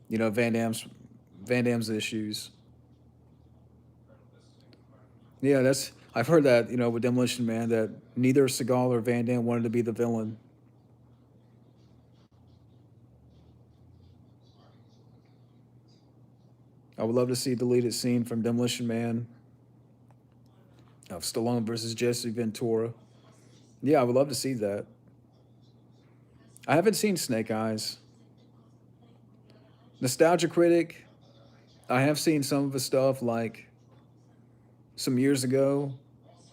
Van Damme's issues. Yeah, I've heard that with Demolition Man that neither Seagal or Van Damme wanted to be the villain. I would love to see a deleted scene from Demolition Man of Stallone versus Jesse Ventura. Yeah, I would love to see that. I haven't seen Snake Eyes. Nostalgia Critic, I have seen some of his stuff, like some years ago.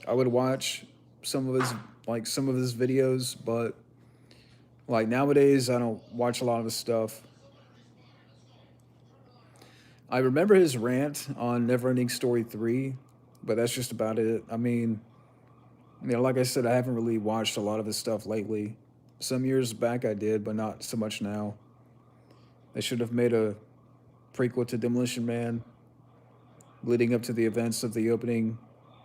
I would watch some of his videos, but like nowadays I don't watch a lot of his stuff. I remember his rant on Neverending Story 3, but that's just about it. I mean, like I said, I haven't really watched a lot of his stuff lately. Some years back I did, but not so much now. They should have made a prequel to Demolition Man leading up to the events of the opening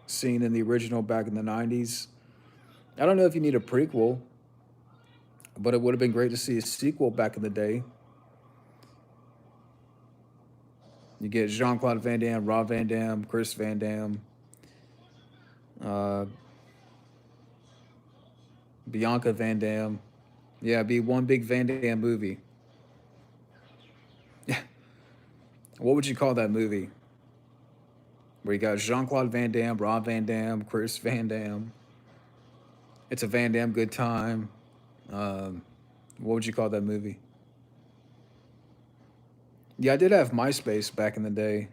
scene in the original back in the 90s. I don't know if you need a prequel, but it would have been great to see a sequel back in the day. You get Jean-Claude Van Damme, Rob Van Dam, Chris Van Dam, Bianca Van Dam. Yeah, it'd be one big Van Dam movie. What would you call that movie? Where you got Jean-Claude Van Damme, Rob Van Dam, Chris Van Dam. It's a Van Dam good time. What would you call that movie? Yeah, I did have MySpace back in the day.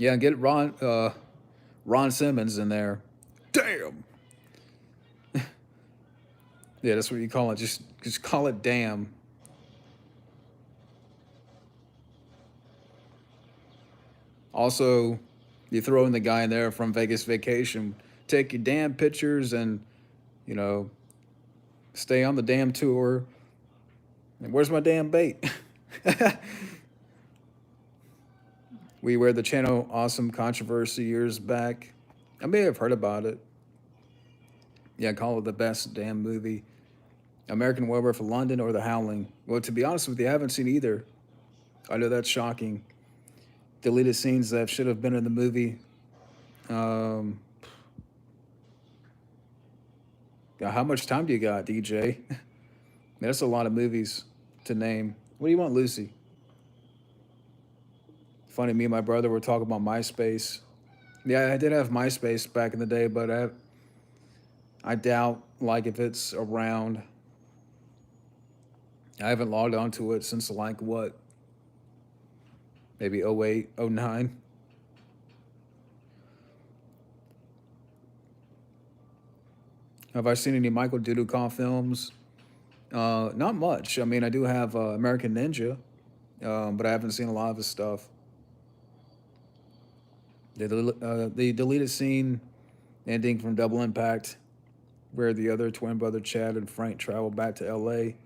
Yeah, get Ron Simmons in there. Damn. Yeah, that's what you call it. Just call it damn. Also, you throw in the guy in there from Vegas Vacation. Take your damn pictures and, you know, stay on the damn tour. And where's my damn bait? We were the channel awesome controversy years back. I may have heard about it. Yeah, call it the best damn movie. American Werewolf for London or The Howling. Well, to be honest with you, I haven't seen either. I know that's shocking. Deleted scenes that should have been in the movie. How much time do you got, DJ? That's a lot of movies to name. What do you want, Lucy? Funny, me and my brother were talking about MySpace. Yeah, I did have MySpace back in the day, but I doubt, like, if it's around. I haven't logged onto it since, like, what? Maybe 08, 09. Have I seen any Michael Dudikoff films? Not much. I mean, I do have American Ninja, but I haven't seen a lot of his stuff. The deleted scene ending from Double Impact, where the other twin brother Chad and Frank travel back to L.A.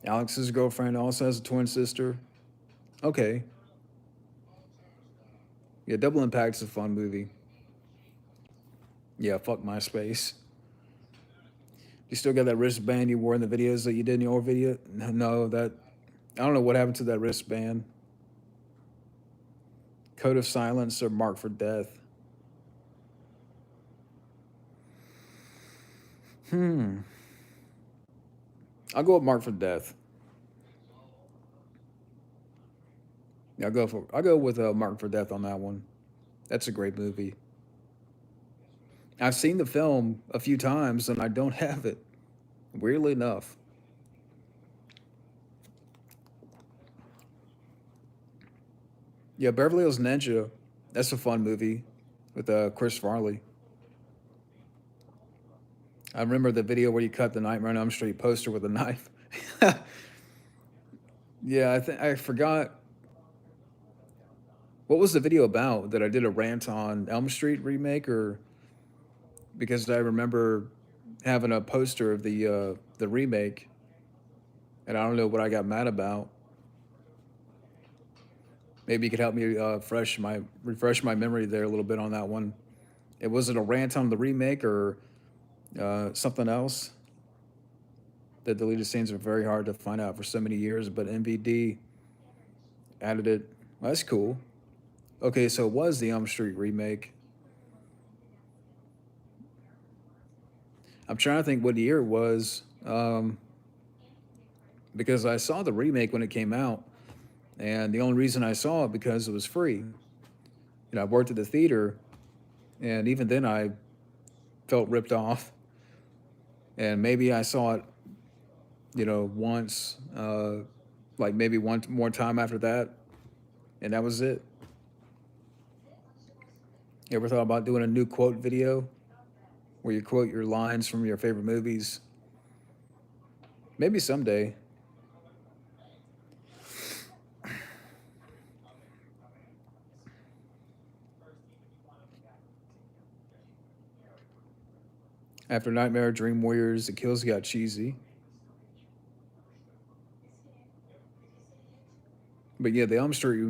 Alex's girlfriend also has a twin sister. Okay. Yeah, Double Impact's a fun movie. Yeah, fuck MySpace. You still got that wristband you wore in the videos that you did in your video? No, that I don't know what happened to that wristband. Code of Silence or Marked for Death? I'll go with Marked for Death. Yeah, I'll go with Marked for Death on that one. That's a great movie. I've seen the film a few times and I don't have it. Weirdly enough. Yeah, Beverly Hills Ninja. That's a fun movie with Chris Farley. I remember the video where you cut the Nightmare on Elm Street poster with a knife. Yeah, I forgot. What was the video about that I did a rant on Elm Street remake, or because I remember having a poster of the remake, and I don't know what I got mad about. Maybe you could help me refresh my memory there a little bit on that one. Was it a rant on the remake or something else? The deleted scenes are very hard to find out for so many years, but MVD added it. Well, that's cool. Okay, so it was the Elm Street remake. I'm trying to think what year it was, because I saw the remake when it came out, and the only reason I saw it because it was free. You know, I worked at the theater, and even then I felt ripped off. And maybe I saw it, you know, once, like maybe one more time after that, and that was it. You ever thought about doing a new quote video where you quote your lines from your favorite movies? Maybe someday. After Nightmare, Dream Warriors, the kills got cheesy. But yeah, the Elm Street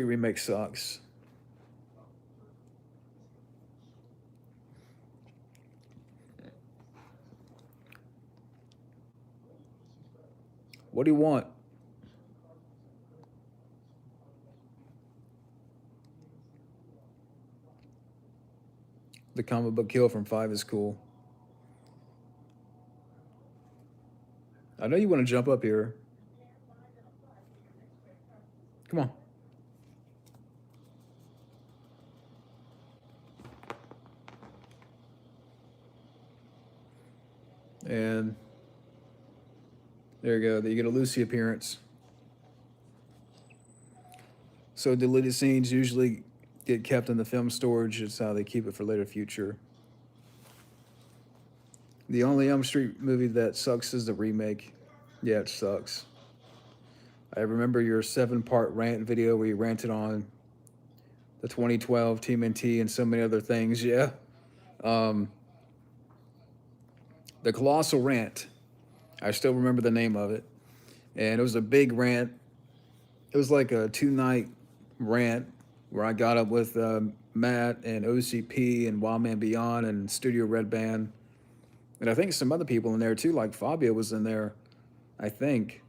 remake sucks. What do you want? The comic book kill from 5 is cool. I know you want to jump up here. Come on. And there you go. You get a Lucy appearance. So deleted scenes usually get kept in the film storage. It's how they keep it for later future. The only Elm Street movie that sucks is the remake. Yeah, it sucks. I remember your 7-part rant video where you ranted on the 2012 TMNT and so many other things. Yeah. Um, the Colossal Rant. I still remember the name of it. And it was a big rant. It was like a 2-night rant where I got up with Matt and OCP and Wild Man Beyond and Studio Red Band. And I think some other people in there too, like Fabio was in there, I think.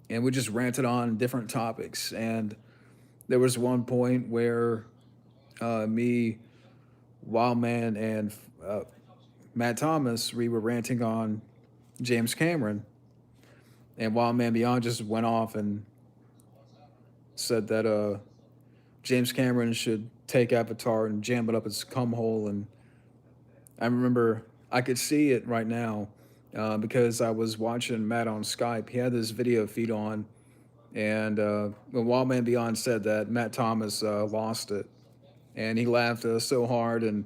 And we just ranted on different topics. And there was one point where me, Wildman, and Matt Thomas, we were ranting on James Cameron. And Wildman Beyond just went off and said that James Cameron should take Avatar and jam it up his cum hole. And I remember I could see it right now because I was watching Matt on Skype. He had this video feed on. And when Wildman Beyond said that, Matt Thomas lost it. And he laughed so hard and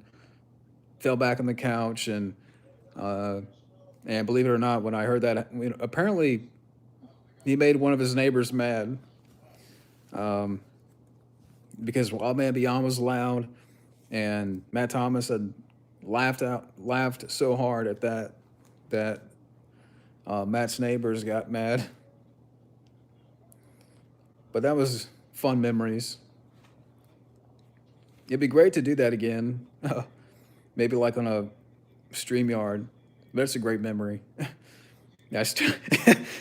fell back on the couch. And believe it or not, when I heard that, apparently he made one of his neighbors mad because Wildman Beyond was loud. And Matt Thomas had laughed so hard at that Matt's neighbors got mad. But that was fun memories. It'd be great to do that again. Maybe like on a Streamyard. That's a great memory. I still,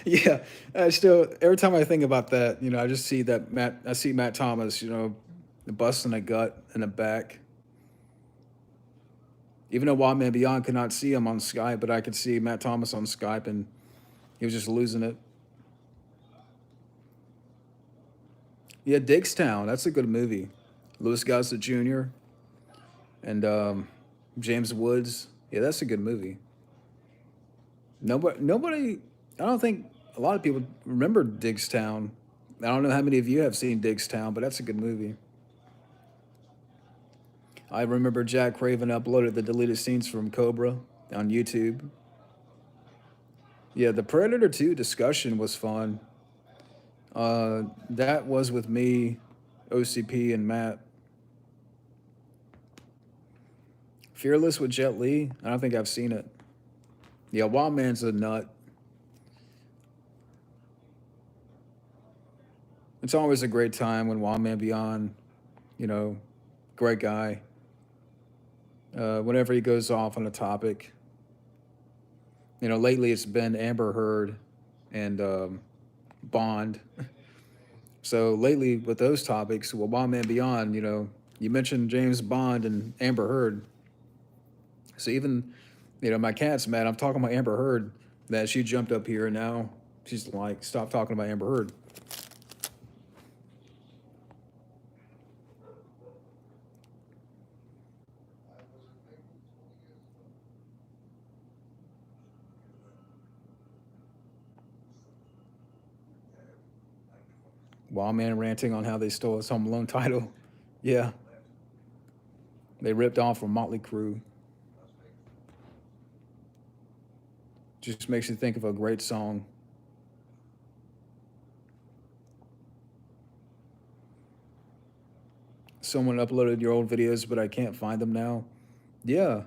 yeah, I still, every time I think about that, I just see that I see Matt Thomas, busting a gut in the back. Even though Wild Man Beyond could not see him on Skype, but I could see Matt Thomas on Skype and he was just losing it. Yeah, Digstown, that's a good movie. Louis Gossett Jr. and James Woods. Yeah, that's a good movie. Nobody, I don't think a lot of people remember Digstown. I don't know how many of you have seen Digstown, but that's a good movie. I remember Jack Craven uploaded the deleted scenes from Cobra on YouTube. Yeah, the Predator 2 discussion was fun. That was with me, OCP, and Matt. Fearless with Jet Li? I don't think I've seen it. Yeah, Wild Man's a nut. It's always a great time when Wild Man Beyond, great guy. Whenever he goes off on a topic. Lately it's been Amber Heard and Bond. So lately with those topics, well, Wild Man Beyond, you mentioned James Bond and Amber Heard. So even, my cat's mad. I'm talking about Amber Heard, that she jumped up here and now she's like, stop talking about Amber Heard. Wild Man ranting on how they stole his Home Alone title. Yeah. They ripped off from Motley Crue. Just makes you think of a great song. Someone uploaded your old videos, but I can't find them now. Yeah,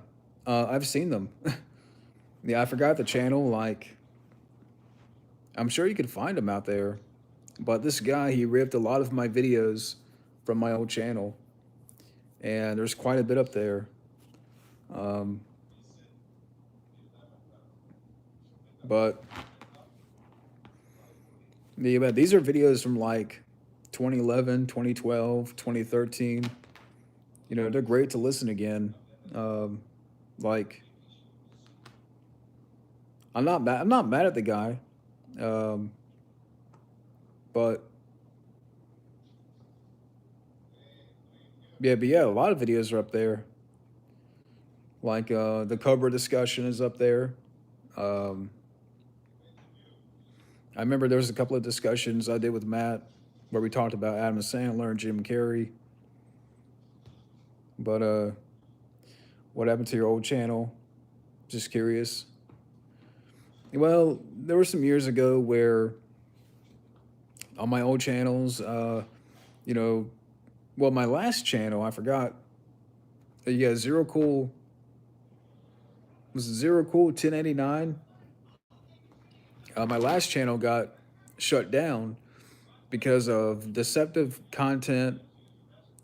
I've seen them. Yeah, I forgot the channel. I'm sure you could find them out there. But this guy, he ripped a lot of my videos from my old channel. And there's quite a bit up there. But yeah, these are videos from 2011, 2012, 2013. They're great to listen again. I'm not mad at the guy. But yeah, a lot of videos are up there. The Cobra discussion is up there. I remember there was a couple of discussions I did with Matt where we talked about Adam Sandler and Jim Carrey. But what happened to your old channel? Just curious. Well, there were some years ago where on my old channels, you know, well, my last channel, I forgot. Yeah, Zero Cool was it Zero Cool 1089. My last channel got shut down because of deceptive content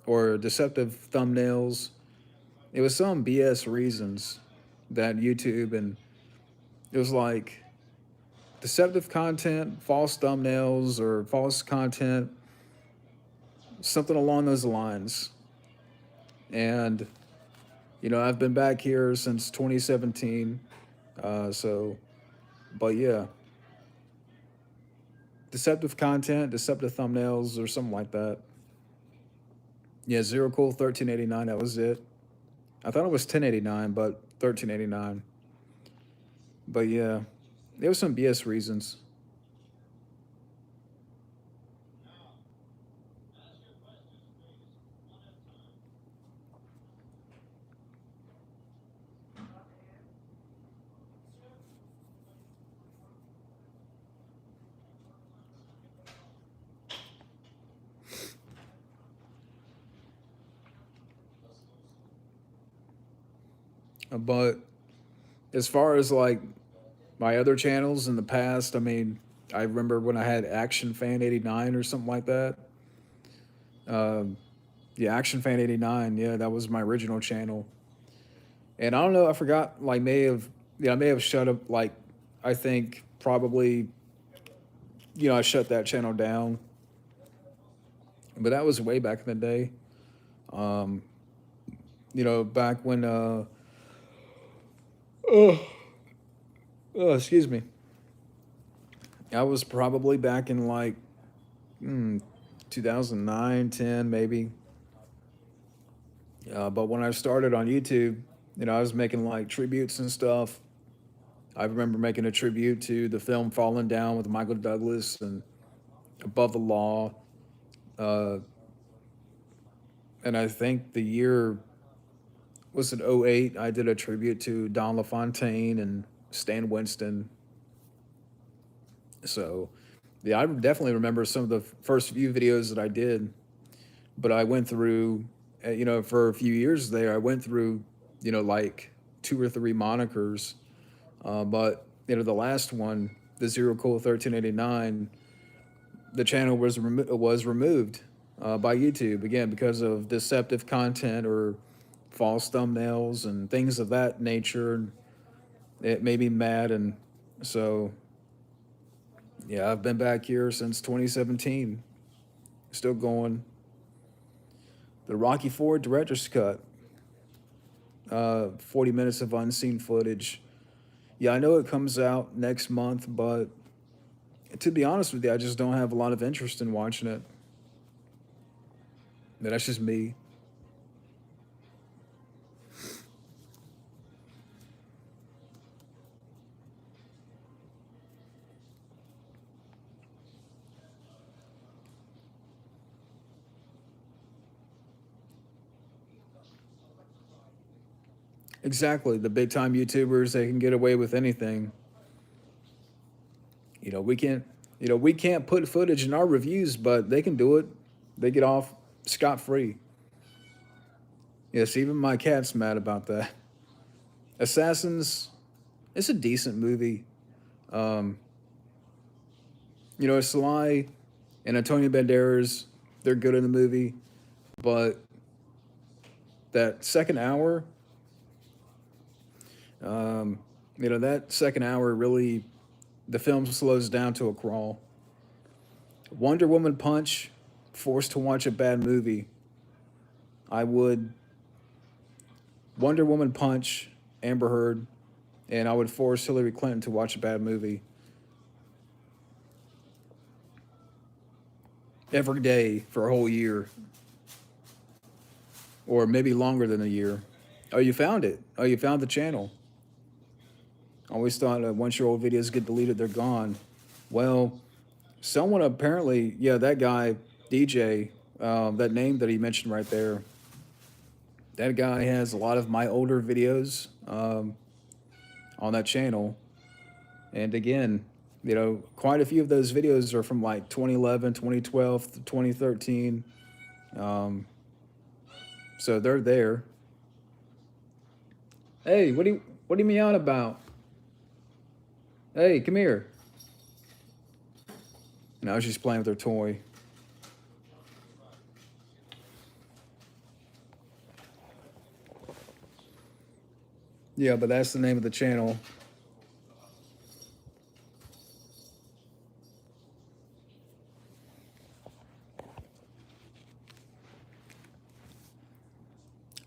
or deceptive thumbnails. It was some BS reasons that YouTube, and it was like deceptive content, false thumbnails, or false content, something along those lines. And, you know, I've been back here since 2017. But yeah, deceptive content, deceptive thumbnails, or something like that. Yeah, Zero Cool 1389, that was it. I thought it was 1089, but 1389. But yeah, there was some BS reasons. But as far as like my other channels in the past, I mean, I remember when I had Action Fan 89 or something like that. Um, yeah, Action Fan 89. Yeah, that was my original channel. And I don't know, I forgot, like, I may have shut up, like, I think probably, I shut that channel down. But that was way back in the day. Um, back when, oh, excuse me. I was probably back in like 2009, 10, maybe. But when I started on YouTube, I was making like tributes and stuff. I remember making a tribute to the film Falling Down with Michael Douglas and Above the Law. Uh, and I think the year was in '08. I did a tribute to Don LaFontaine and Stan Winston. So, yeah, I definitely remember some of the first few videos that I did. But I went through, for a few years there, I went through, like 2 or 3 monikers. But, the last one, the Zero Cool 1389, the channel was removed by YouTube, again, because of deceptive content or false thumbnails and things of that nature. It made me mad. And so, yeah, I've been back here since 2017, still going. The Rocky IV director's cut, 40 minutes of unseen footage. Yeah, I know it comes out next month, but to be honest with you, I just don't have a lot of interest in watching it. That's just me. Exactly. The big time YouTubers, they can get away with anything. We can't, we can't put footage in our reviews, but they can do it. They get off scot free. Yes, even my cat's mad about that. Assassins, it's a decent movie. Um, Sly and Antonio Banderas, they're good in the movie, but that second hour, that second hour really, the film slows down to a crawl. Wonder Woman punch, forced to watch a bad movie. I would Wonder Woman punch Amber Heard, and I would force Hillary Clinton to watch a bad movie every day for a whole year, or maybe longer than a year. Oh, you found it. Oh, you found the channel. I always thought once your old videos get deleted, they're gone. Well, someone apparently, yeah, that guy, DJ, that name that he mentioned right there, that guy has a lot of my older videos on that channel. And again, you know, quite a few of those videos are from like 2011, 2012, 2013. So they're there. Hey, what are you meowing about? Hey, come here. And I was just playing with their toy. Yeah, but that's the name of the channel.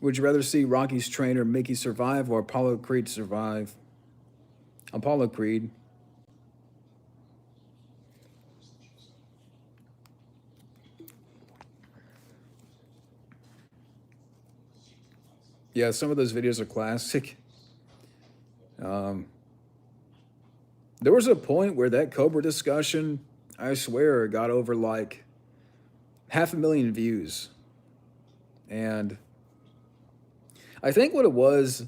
Would you rather see Rocky's trainer Mickey survive or Apollo Creed survive? Apollo Creed. Yeah, some of those videos are classic. There was a point where that Cobra discussion, I swear, it got over like 500,000 views. And I think what it was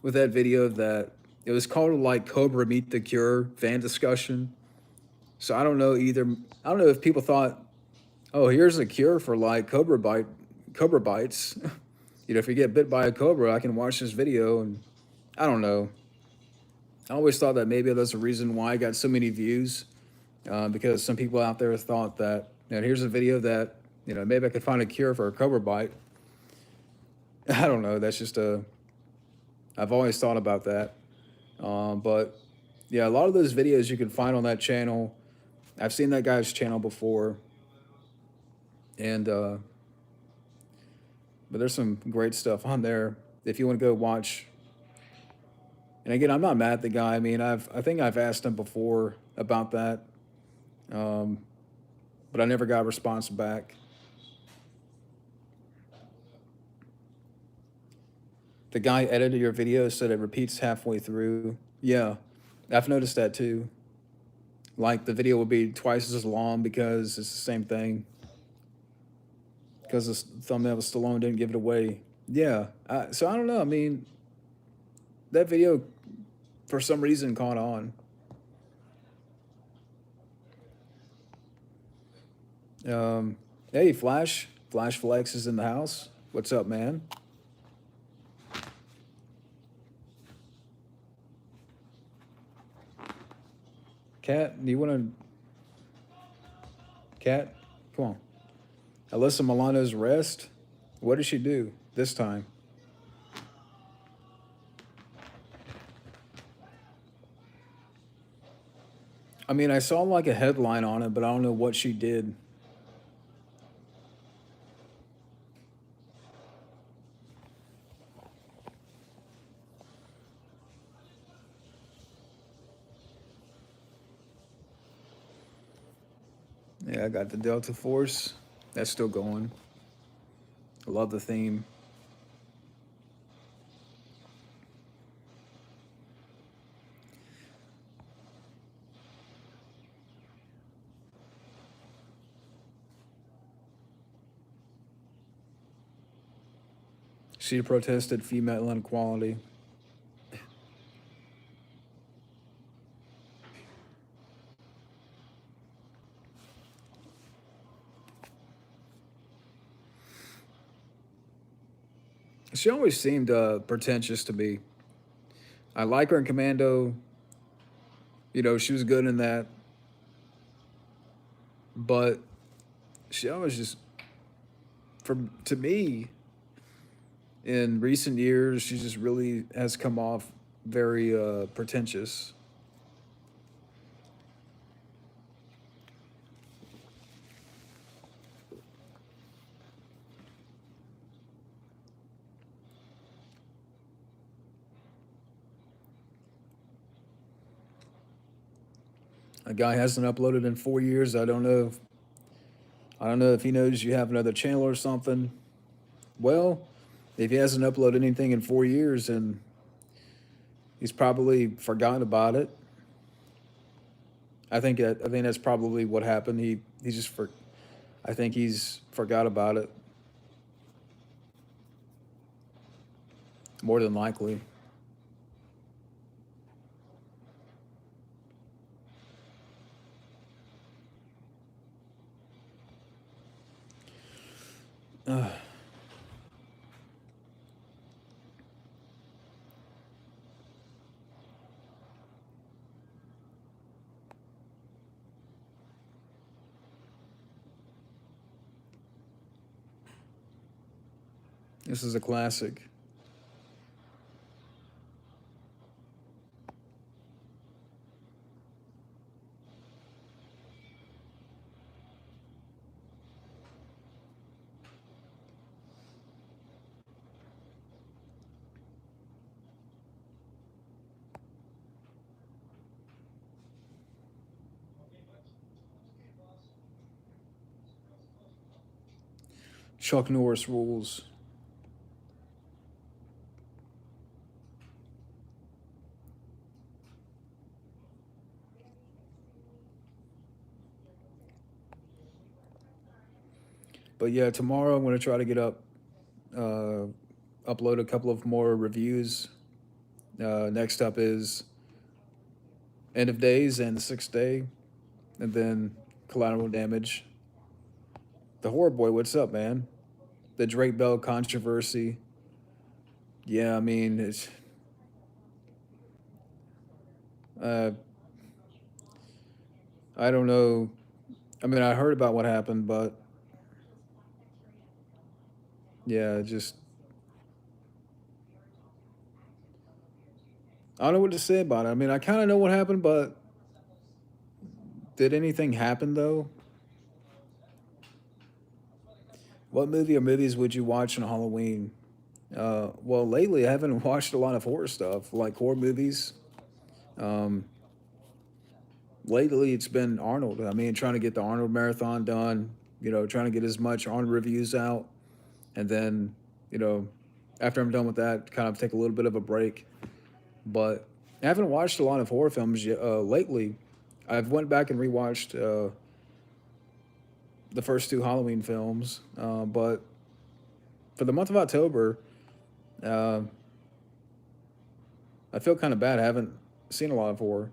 with that video, that it was called like Cobra Meet the Cure fan discussion. So I don't know either. I don't know if people thought, oh, here's a cure for like cobra bites. You know, if you get bit by a cobra, I can watch this video. And I don't know. I always thought that maybe that's the reason why I got so many views, because some people out there thought that, you know, here's a video that, you know, maybe I could find a cure for a cobra bite. I don't know. That's just I've always thought about that. But yeah, a lot of those videos you can find on that channel. I've seen that guy's channel before. And, but there's some great stuff on there if you want to go watch. And again, I'm not mad at the guy. I mean, I think I've asked him before about that, but I never got a response back. The guy edited your video, said it repeats halfway through. Yeah, I've noticed that too. Like the video will be twice as long because it's the same thing. Because the thumbnail of Stallone didn't give it away. Yeah, so I don't know. I mean, that video, for some reason, caught on. Hey, Flash Flex is in the house. What's up, man? Cat, do you want to? Cat, come on. Alyssa Milano's rest. What did she do this time? I mean, I saw like a headline on it, but I don't know what she did. Yeah, I got the Delta Force. That's still going. I love the theme. She protested female inequality. She always seemed pretentious to me. I like her in Commando. You know, she was good in that. But she always just, to me, in recent years, she just really has come off very pretentious. A guy hasn't uploaded in 4 years. I don't know if he knows you have another channel or something. Well, if he hasn't uploaded anything in 4 years, then he's probably forgotten about it. I think that's probably what happened. He just I think he's forgot about it, more than likely. Uh, this is a classic. Chuck Norris rules. But yeah, tomorrow I'm going to try to get upload a couple of more reviews. Next up is End of Days and the Sixth Day, and then Collateral Damage. The Horror Boy, what's up, man? The Drake Bell controversy. Yeah, I mean, uh, I don't know. I mean, I heard about what happened, but yeah, just I don't know what to say about it. I mean, I kind of know what happened, but did anything happen though? What movie or movies would you watch on Halloween? Well, lately I haven't watched a lot of horror stuff, like horror movies. Um, Lately it's been Arnold. I mean, trying to get the Arnold marathon done. Trying to get as much Arnold reviews out, and then, you know, after I'm done with that, kind of take a little bit of a break. But I haven't watched a lot of horror films yet, lately. I've went back and rewatched the first two Halloween films, but for the month of October, uh, I feel kind of bad. I haven't seen a lot of horror,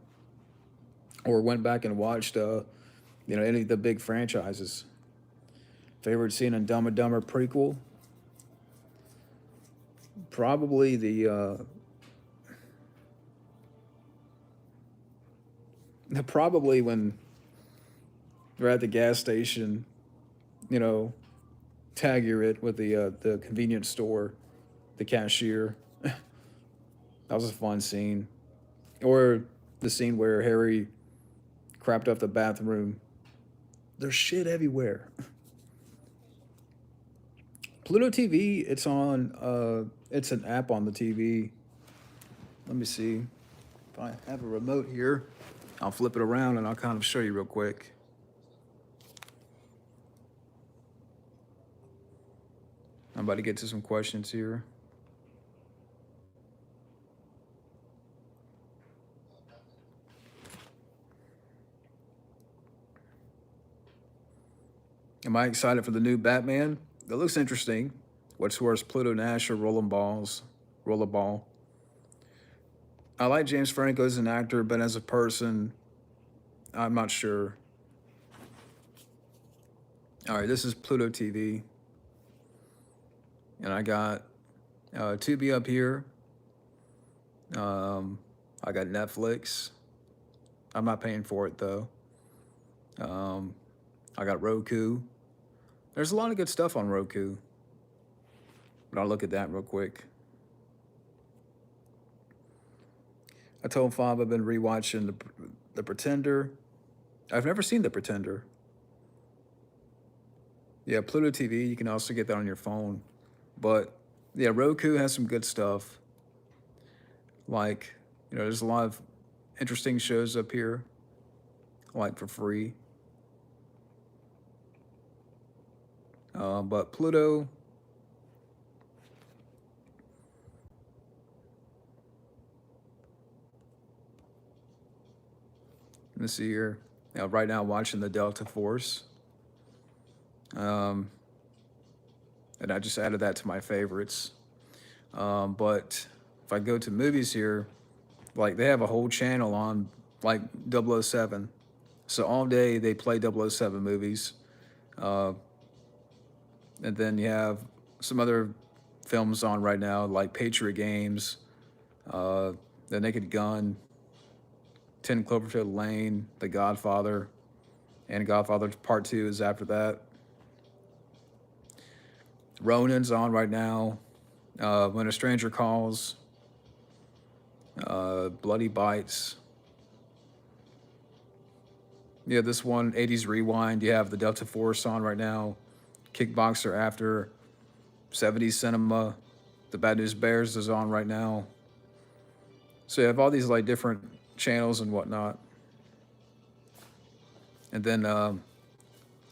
or went back and watched, any of the big franchises. Favorite scene in Dumb and Dumber prequel? Probably probably when they're at the gas station, you know, Tagger it with the convenience store, the cashier. That was a fun scene. Or the scene where Harry crapped up the bathroom. There's shit everywhere. Pluto TV, it's on. It's an app on the TV. Let me see if I have a remote here. I'll flip it around and I'll kind of show you real quick. I'm about to get to some questions here. Am I excited for the new Batman? That looks interesting. What's worse, Pluto Nash or Rollerball? I like James Franco as an actor, but as a person, I'm not sure. All right, this is Pluto TV. And I got Tubi up here. I got Netflix. I'm not paying for it though. I got Roku. There's a lot of good stuff on Roku. But I'll look at that real quick. I told Fob I've been rewatching the Pretender. I've never seen The Pretender. Yeah, Pluto TV, you can also get that on your phone. But yeah, Roku has some good stuff. Like, there's a lot of interesting shows up here, like for free. But Pluto, let me see here. Right now, watching the Delta Force. Um, and I just added that to my favorites. But if I go to movies here, like they have a whole channel on like 007. So all day they play 007 movies. Uh, and then you have some other films on right now, like Patriot Games, uh, The Naked Gun, 10 Cloverfield Lane, The Godfather, and Godfather Part 2 is after that. Ronan's on right now. When a Stranger Calls, Bloody Bites. Yeah, this one, 80s Rewind. You have the Delta Force on right now. Kickboxer after. 70s Cinema. The Bad News Bears is on right now. So you have all these like different channels and whatnot. And then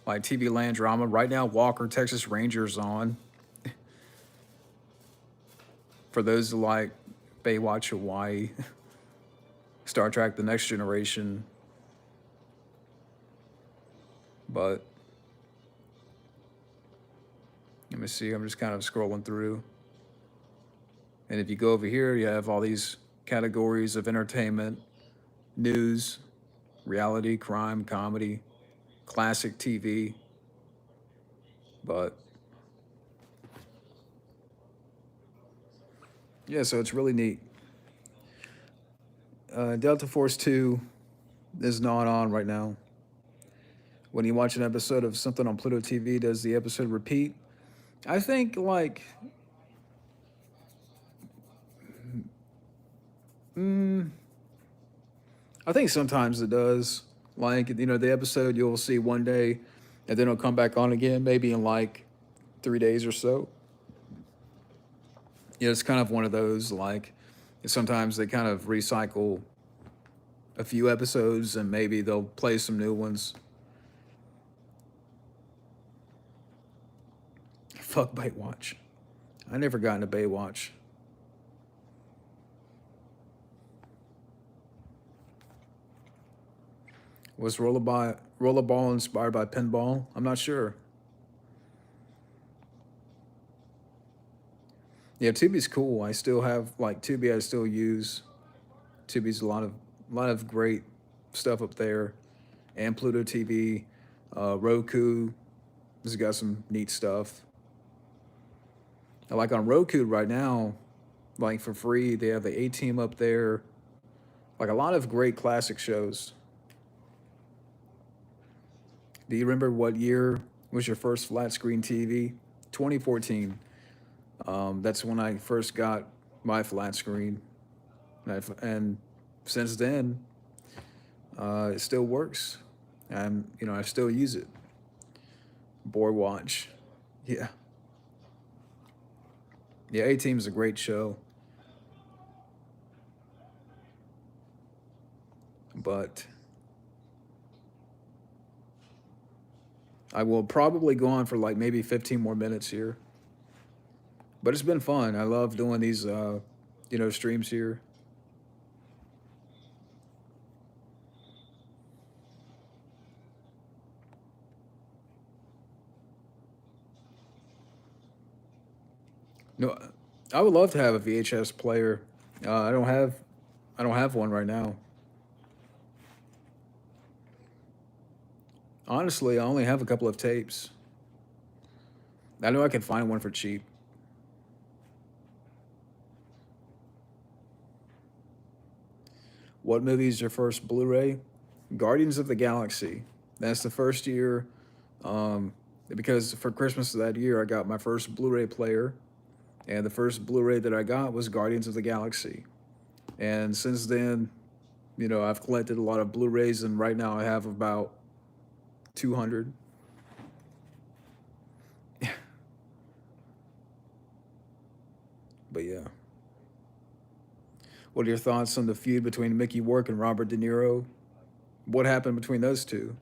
like TV Land drama. Right now, Walker, Texas Rangers on. For those who like Baywatch Hawaii, Star Trek The Next Generation. But let me see, I'm just kind of scrolling through. And if you go over here, you have all these categories of entertainment, news, reality, crime, comedy, classic TV. But yeah, so it's really neat. Delta Force 2 is not on right now. When you watch an episode of something on Pluto TV, does the episode repeat? I think like I think sometimes it does. Like, the episode you'll see one day and then it'll come back on again, maybe in like 3 days or so. Yeah, it's kind of one of those, like, sometimes they kind of recycle a few episodes and maybe they'll play some new ones. Fuck Baywatch. I never got into Baywatch. Was rollerball inspired by pinball? I'm not sure. Yeah, Tubi's cool. I still have like Tubi. I still use. Tubi's a lot of great stuff up there, and Pluto TV, Roku has got some neat stuff. Like on Roku right now, like for free, they have the A Team up there. Like a lot of great classic shows. Do you remember what year was your first flat screen TV? 2014. That's when I first got my flat screen, and since then, it still works. I still use it. Board Watch, yeah, yeah. A Team is a great show, but I will probably go on for like maybe 15 more minutes here. But it's been fun. I love doing these, streams here. No, I would love to have a VHS player. I don't have one right now. Honestly, I only have a couple of tapes. I know I can find one for cheap. What movie is your first Blu-ray? Guardians of the Galaxy. That's the first year, because for Christmas of that year, I got my first Blu-ray player, and the first Blu-ray that I got was Guardians of the Galaxy. And since then, I've collected a lot of Blu-rays, and right now I have about 200. But yeah. What are your thoughts on the feud between Mickey Rourke and Robert De Niro? What happened between those two?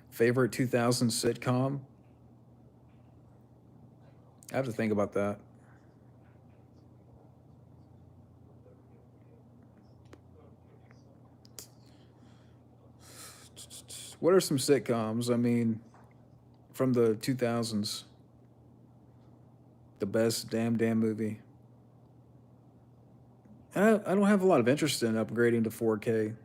Favorite 2000 sitcom? I have to think about that. What are some sitcoms? I mean, from the 2000s, the best damn movie. I don't have a lot of interest in upgrading to 4K.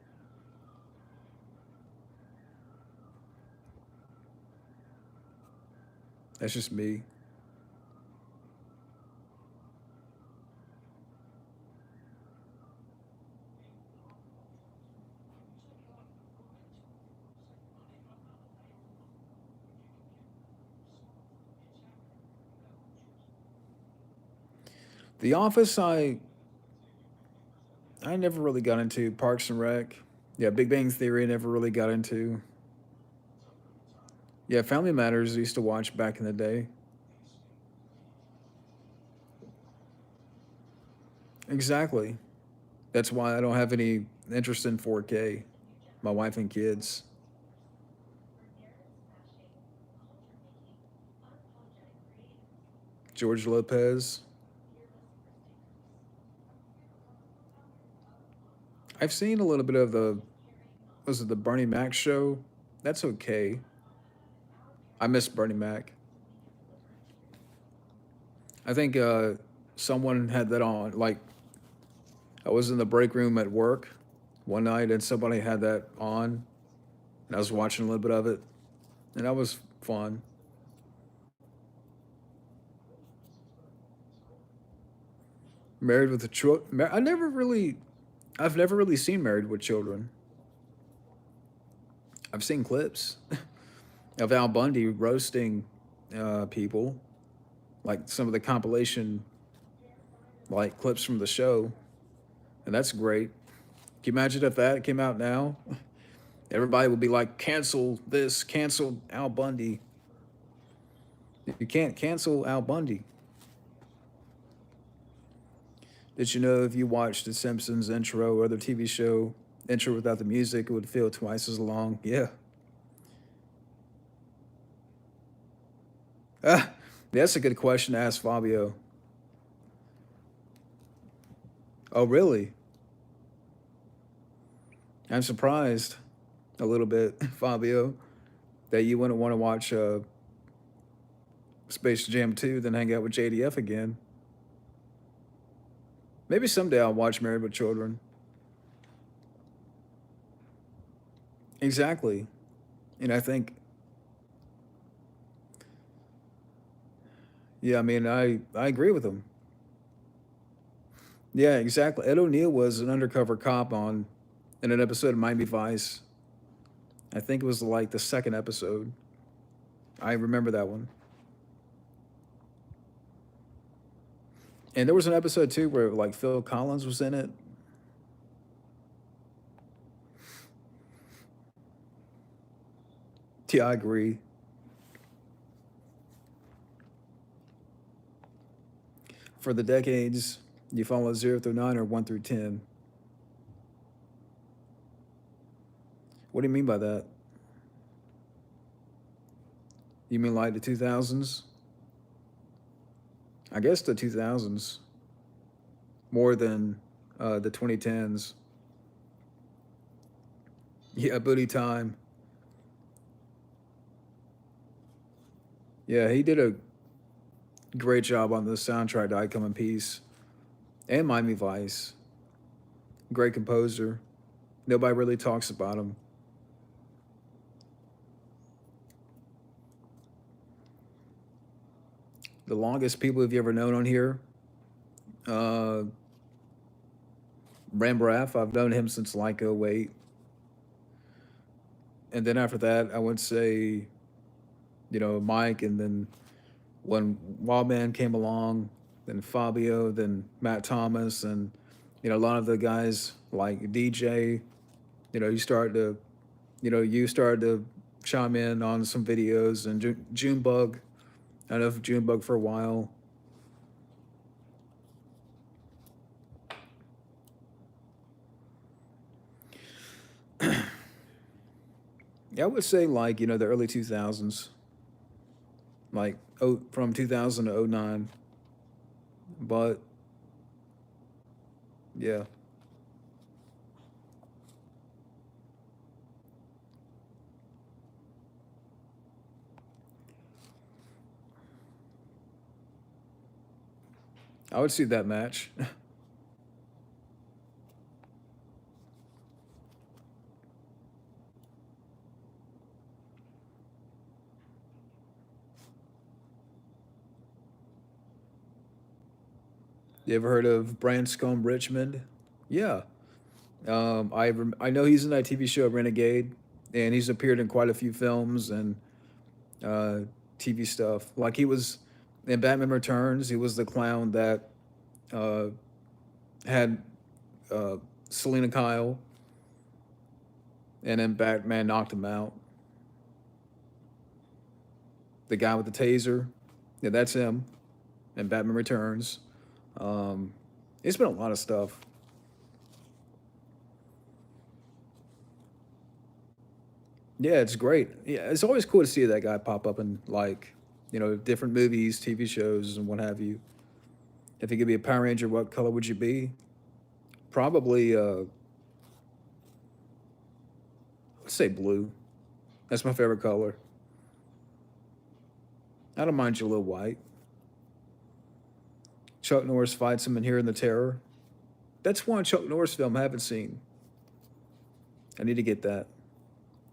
That's just me. The Office, I never really got into. Parks and Rec. Yeah, Big Bang Theory, I never really got into. Yeah, Family Matters I used to watch back in the day. Exactly. That's why I don't have any interest in 4K. My wife and kids. George Lopez. I've seen a little bit of the, was it the Bernie Mac show? That's okay. I miss Bernie Mac. I think someone had that on. Like, I was in the break room at work one night and somebody had that on, and I was watching a little bit of it, and that was fun. Married with the Children. I've never really seen Married with Children. I've seen clips of Al Bundy roasting people, like some of the compilation, like clips from the show, and that's great. Can you imagine if that came out now? Everybody would be like, cancel this, cancel Al Bundy. You can't cancel Al Bundy. Did you know if you watched The Simpsons intro or the TV show intro without the music, it would feel twice as long? Yeah. Ah, that's a good question to ask Fabio. Oh, really? I'm surprised a little bit, Fabio, that you wouldn't want to watch Space Jam 2, then hang out with JDF again. Maybe someday I'll watch Married with Children. Exactly. And I think, yeah, I mean, I agree with him. Yeah, exactly. Ed O'Neill was an undercover cop on in an episode of Miami Vice. I think it was like the second episode. I remember that one. And there was an episode too where like Phil Collins was in it. Yeah, I agree. For the decades, you follow 0 through 9 or 1 through 10. What do you mean by that? You mean like the 2000s? I guess the 2000s more than the 2010s. Yeah, Booty Time. Yeah, he did a great job on the soundtrack to I Come in Peace and Miami Vice. Great composer. Nobody really talks about him. The longest people have you ever known on here? Uh, Rambraff, I've known him since like '08. And then after that, I would say, Mike, and then when Wildman came along, then Fabio, then Matt Thomas, and a lot of the guys like DJ. You started to, you started to chime in on some videos, and Junebug. I know Junebug for a while. Yeah, I would say like the early 2000s, like from 2000 to '09. But yeah. I would see that match. You ever heard of Branscombe Richmond? Yeah. I know he's in that TV show Renegade, and he's appeared in quite a few films and uh, TV stuff. Like he was in Batman Returns, he was the clown that uh, had uh, Selena Kyle, and then Batman knocked him out. The guy with the taser, yeah, that's him. And Batman Returns. Um, it's been a lot of stuff. Yeah, it's great. Yeah, it's always cool to see that guy pop up in like, different movies, TV shows, and what have you. If you could be a Power Ranger, what color would you be? Probably, let's say blue. That's my favorite color. I don't mind you a little white. Chuck Norris fights him in Here in the Terror. That's one Chuck Norris film I haven't seen. I need to get that.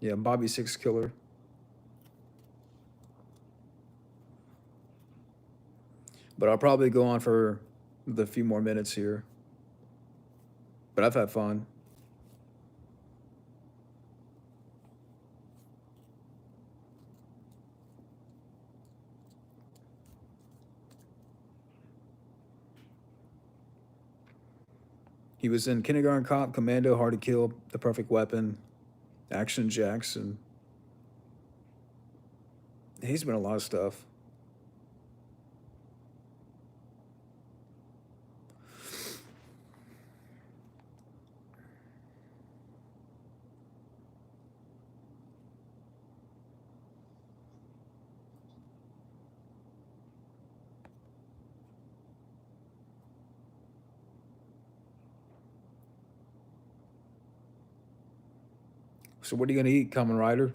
Yeah, Bobby Six Killer. But I'll probably go on for the few more minutes here. But I've had fun. He was in Kindergarten Cop, Commando, Hard to Kill, The Perfect Weapon, Action Jackson. He's been in a lot of stuff. So what are you gonna eat, Kamen Rider?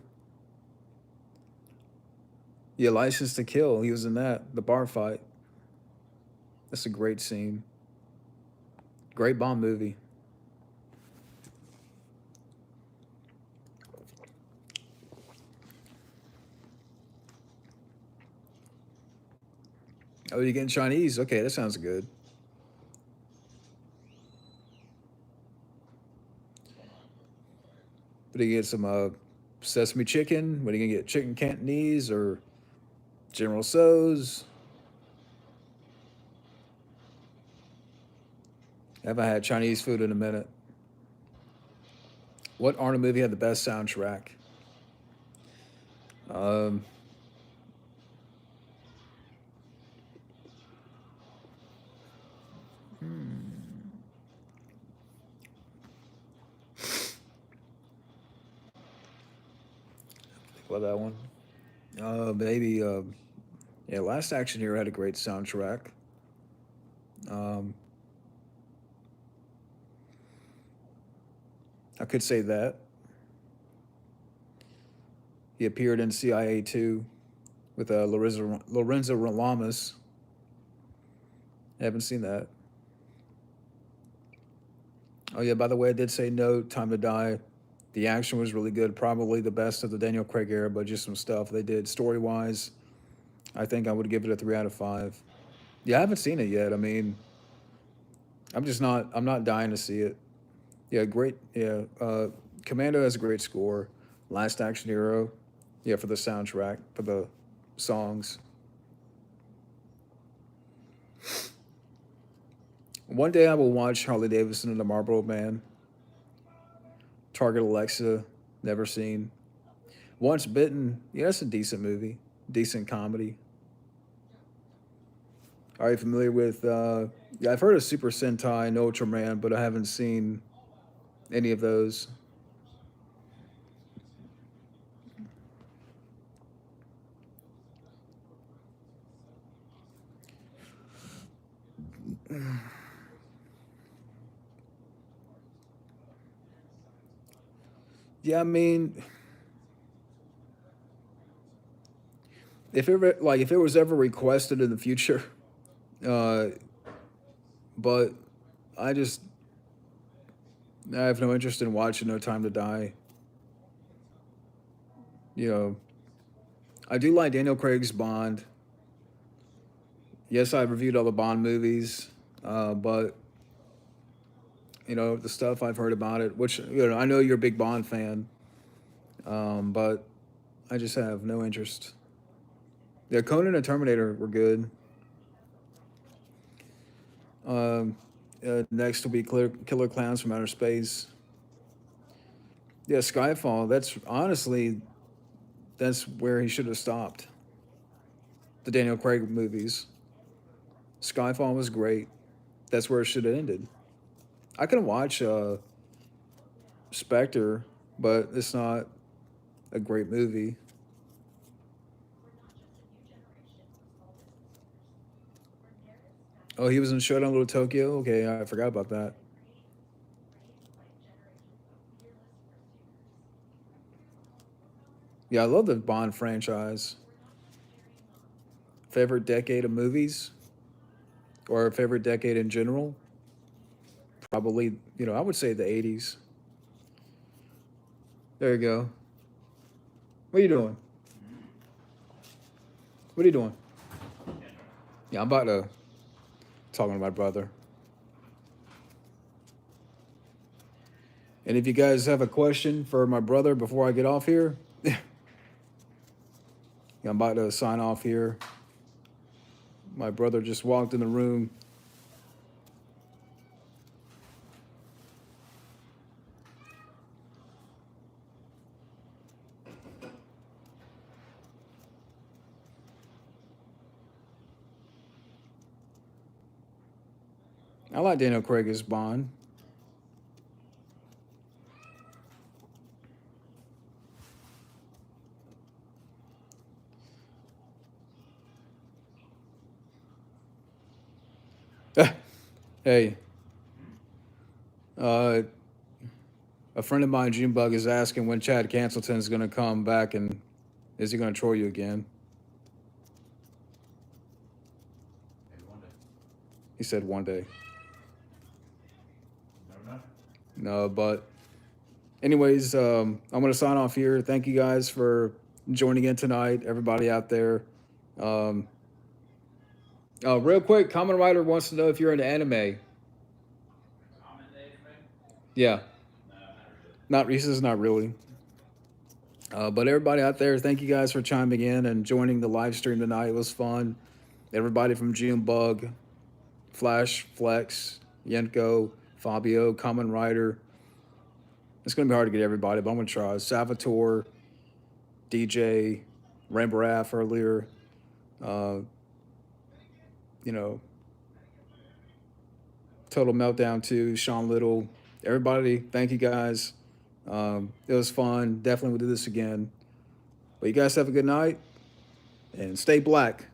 Yeah, License to Kill. He was in that. The bar fight. That's a great scene. Great Bond movie. Oh, you're getting Chinese? Okay, that sounds good. But you get some sesame chicken? What are you gonna get? Chicken Cantonese or General Tso's? Haven't had Chinese food in a minute. What Arnold movie had the best soundtrack? Um, Love that one. Maybe, yeah, Last Action Hero had a great soundtrack. Um, I could say that. He appeared in CIA 2 with Lorenzo Lamas. I haven't seen that. Oh, yeah, by the way, I did say no, Time to Die. The action was really good. Probably the best of the Daniel Craig era, but just some stuff they did story wise. I think I would give it a 3 out of 5. Yeah, I haven't seen it yet. I mean, I'm not dying to see it. Yeah, great. Yeah, Commando has a great score. Last Action Hero, yeah, for the soundtrack, for the songs. One day I will watch Harley Davidson and the Marlboro Man. Target Alexa, never seen. Once Bitten, yeah, that's a decent movie, decent comedy. Are you familiar with? Yeah, I've heard of Super Sentai and Ultraman, but I haven't seen any of those. Yeah, I mean, if it was ever requested in the future, uh, but I have no interest in watching No Time to Die. You know, I do like Daniel Craig's Bond. Yes, I reviewed all the Bond movies, but the stuff I've heard about it, which I know you're a big Bond fan, but I just have no interest. Yeah, Conan and Terminator were good. Next will be Killer Clowns from Outer Space. Yeah, Skyfall. That's where he should have stopped. The Daniel Craig movies. Skyfall was great. That's where it should have ended. I can watch Spectre, but it's not a great movie. Oh, he was in Showdown Little Tokyo? Okay, I forgot about that. Yeah, I love the Bond franchise. Favorite decade of movies? Or favorite decade in general? Probably, I would say the 80s. There you go. What are you doing? What are you doing? Yeah, I'm about to talking to my brother. And if you guys have a question for my brother before I get off here, yeah, I'm about to sign off here. My brother just walked in the room. I like Daniel Craig as Bond. Hey, a friend of mine, Junebug, is asking when Chad Cancelton is going to come back and is he going to troll you again? He said one day. No, but anyways, I'm going to sign off here. Thank you guys for joining in tonight, everybody out there. Real quick, Common Writer wants to know if you're into anime. Yeah. Not Reese's, not really. But everybody out there, thank you guys for chiming in and joining the live stream tonight. It was fun. Everybody from Junebug, Flash, Flex, Yenko, Fabio, Common Writer. It's going to be hard to get everybody, but I'm going to try. Salvatore, DJ, Rambraff earlier. Total Meltdown 2, Sean Little. Everybody, thank you guys. It was fun. Definitely will do this again. But you guys have a good night and stay black.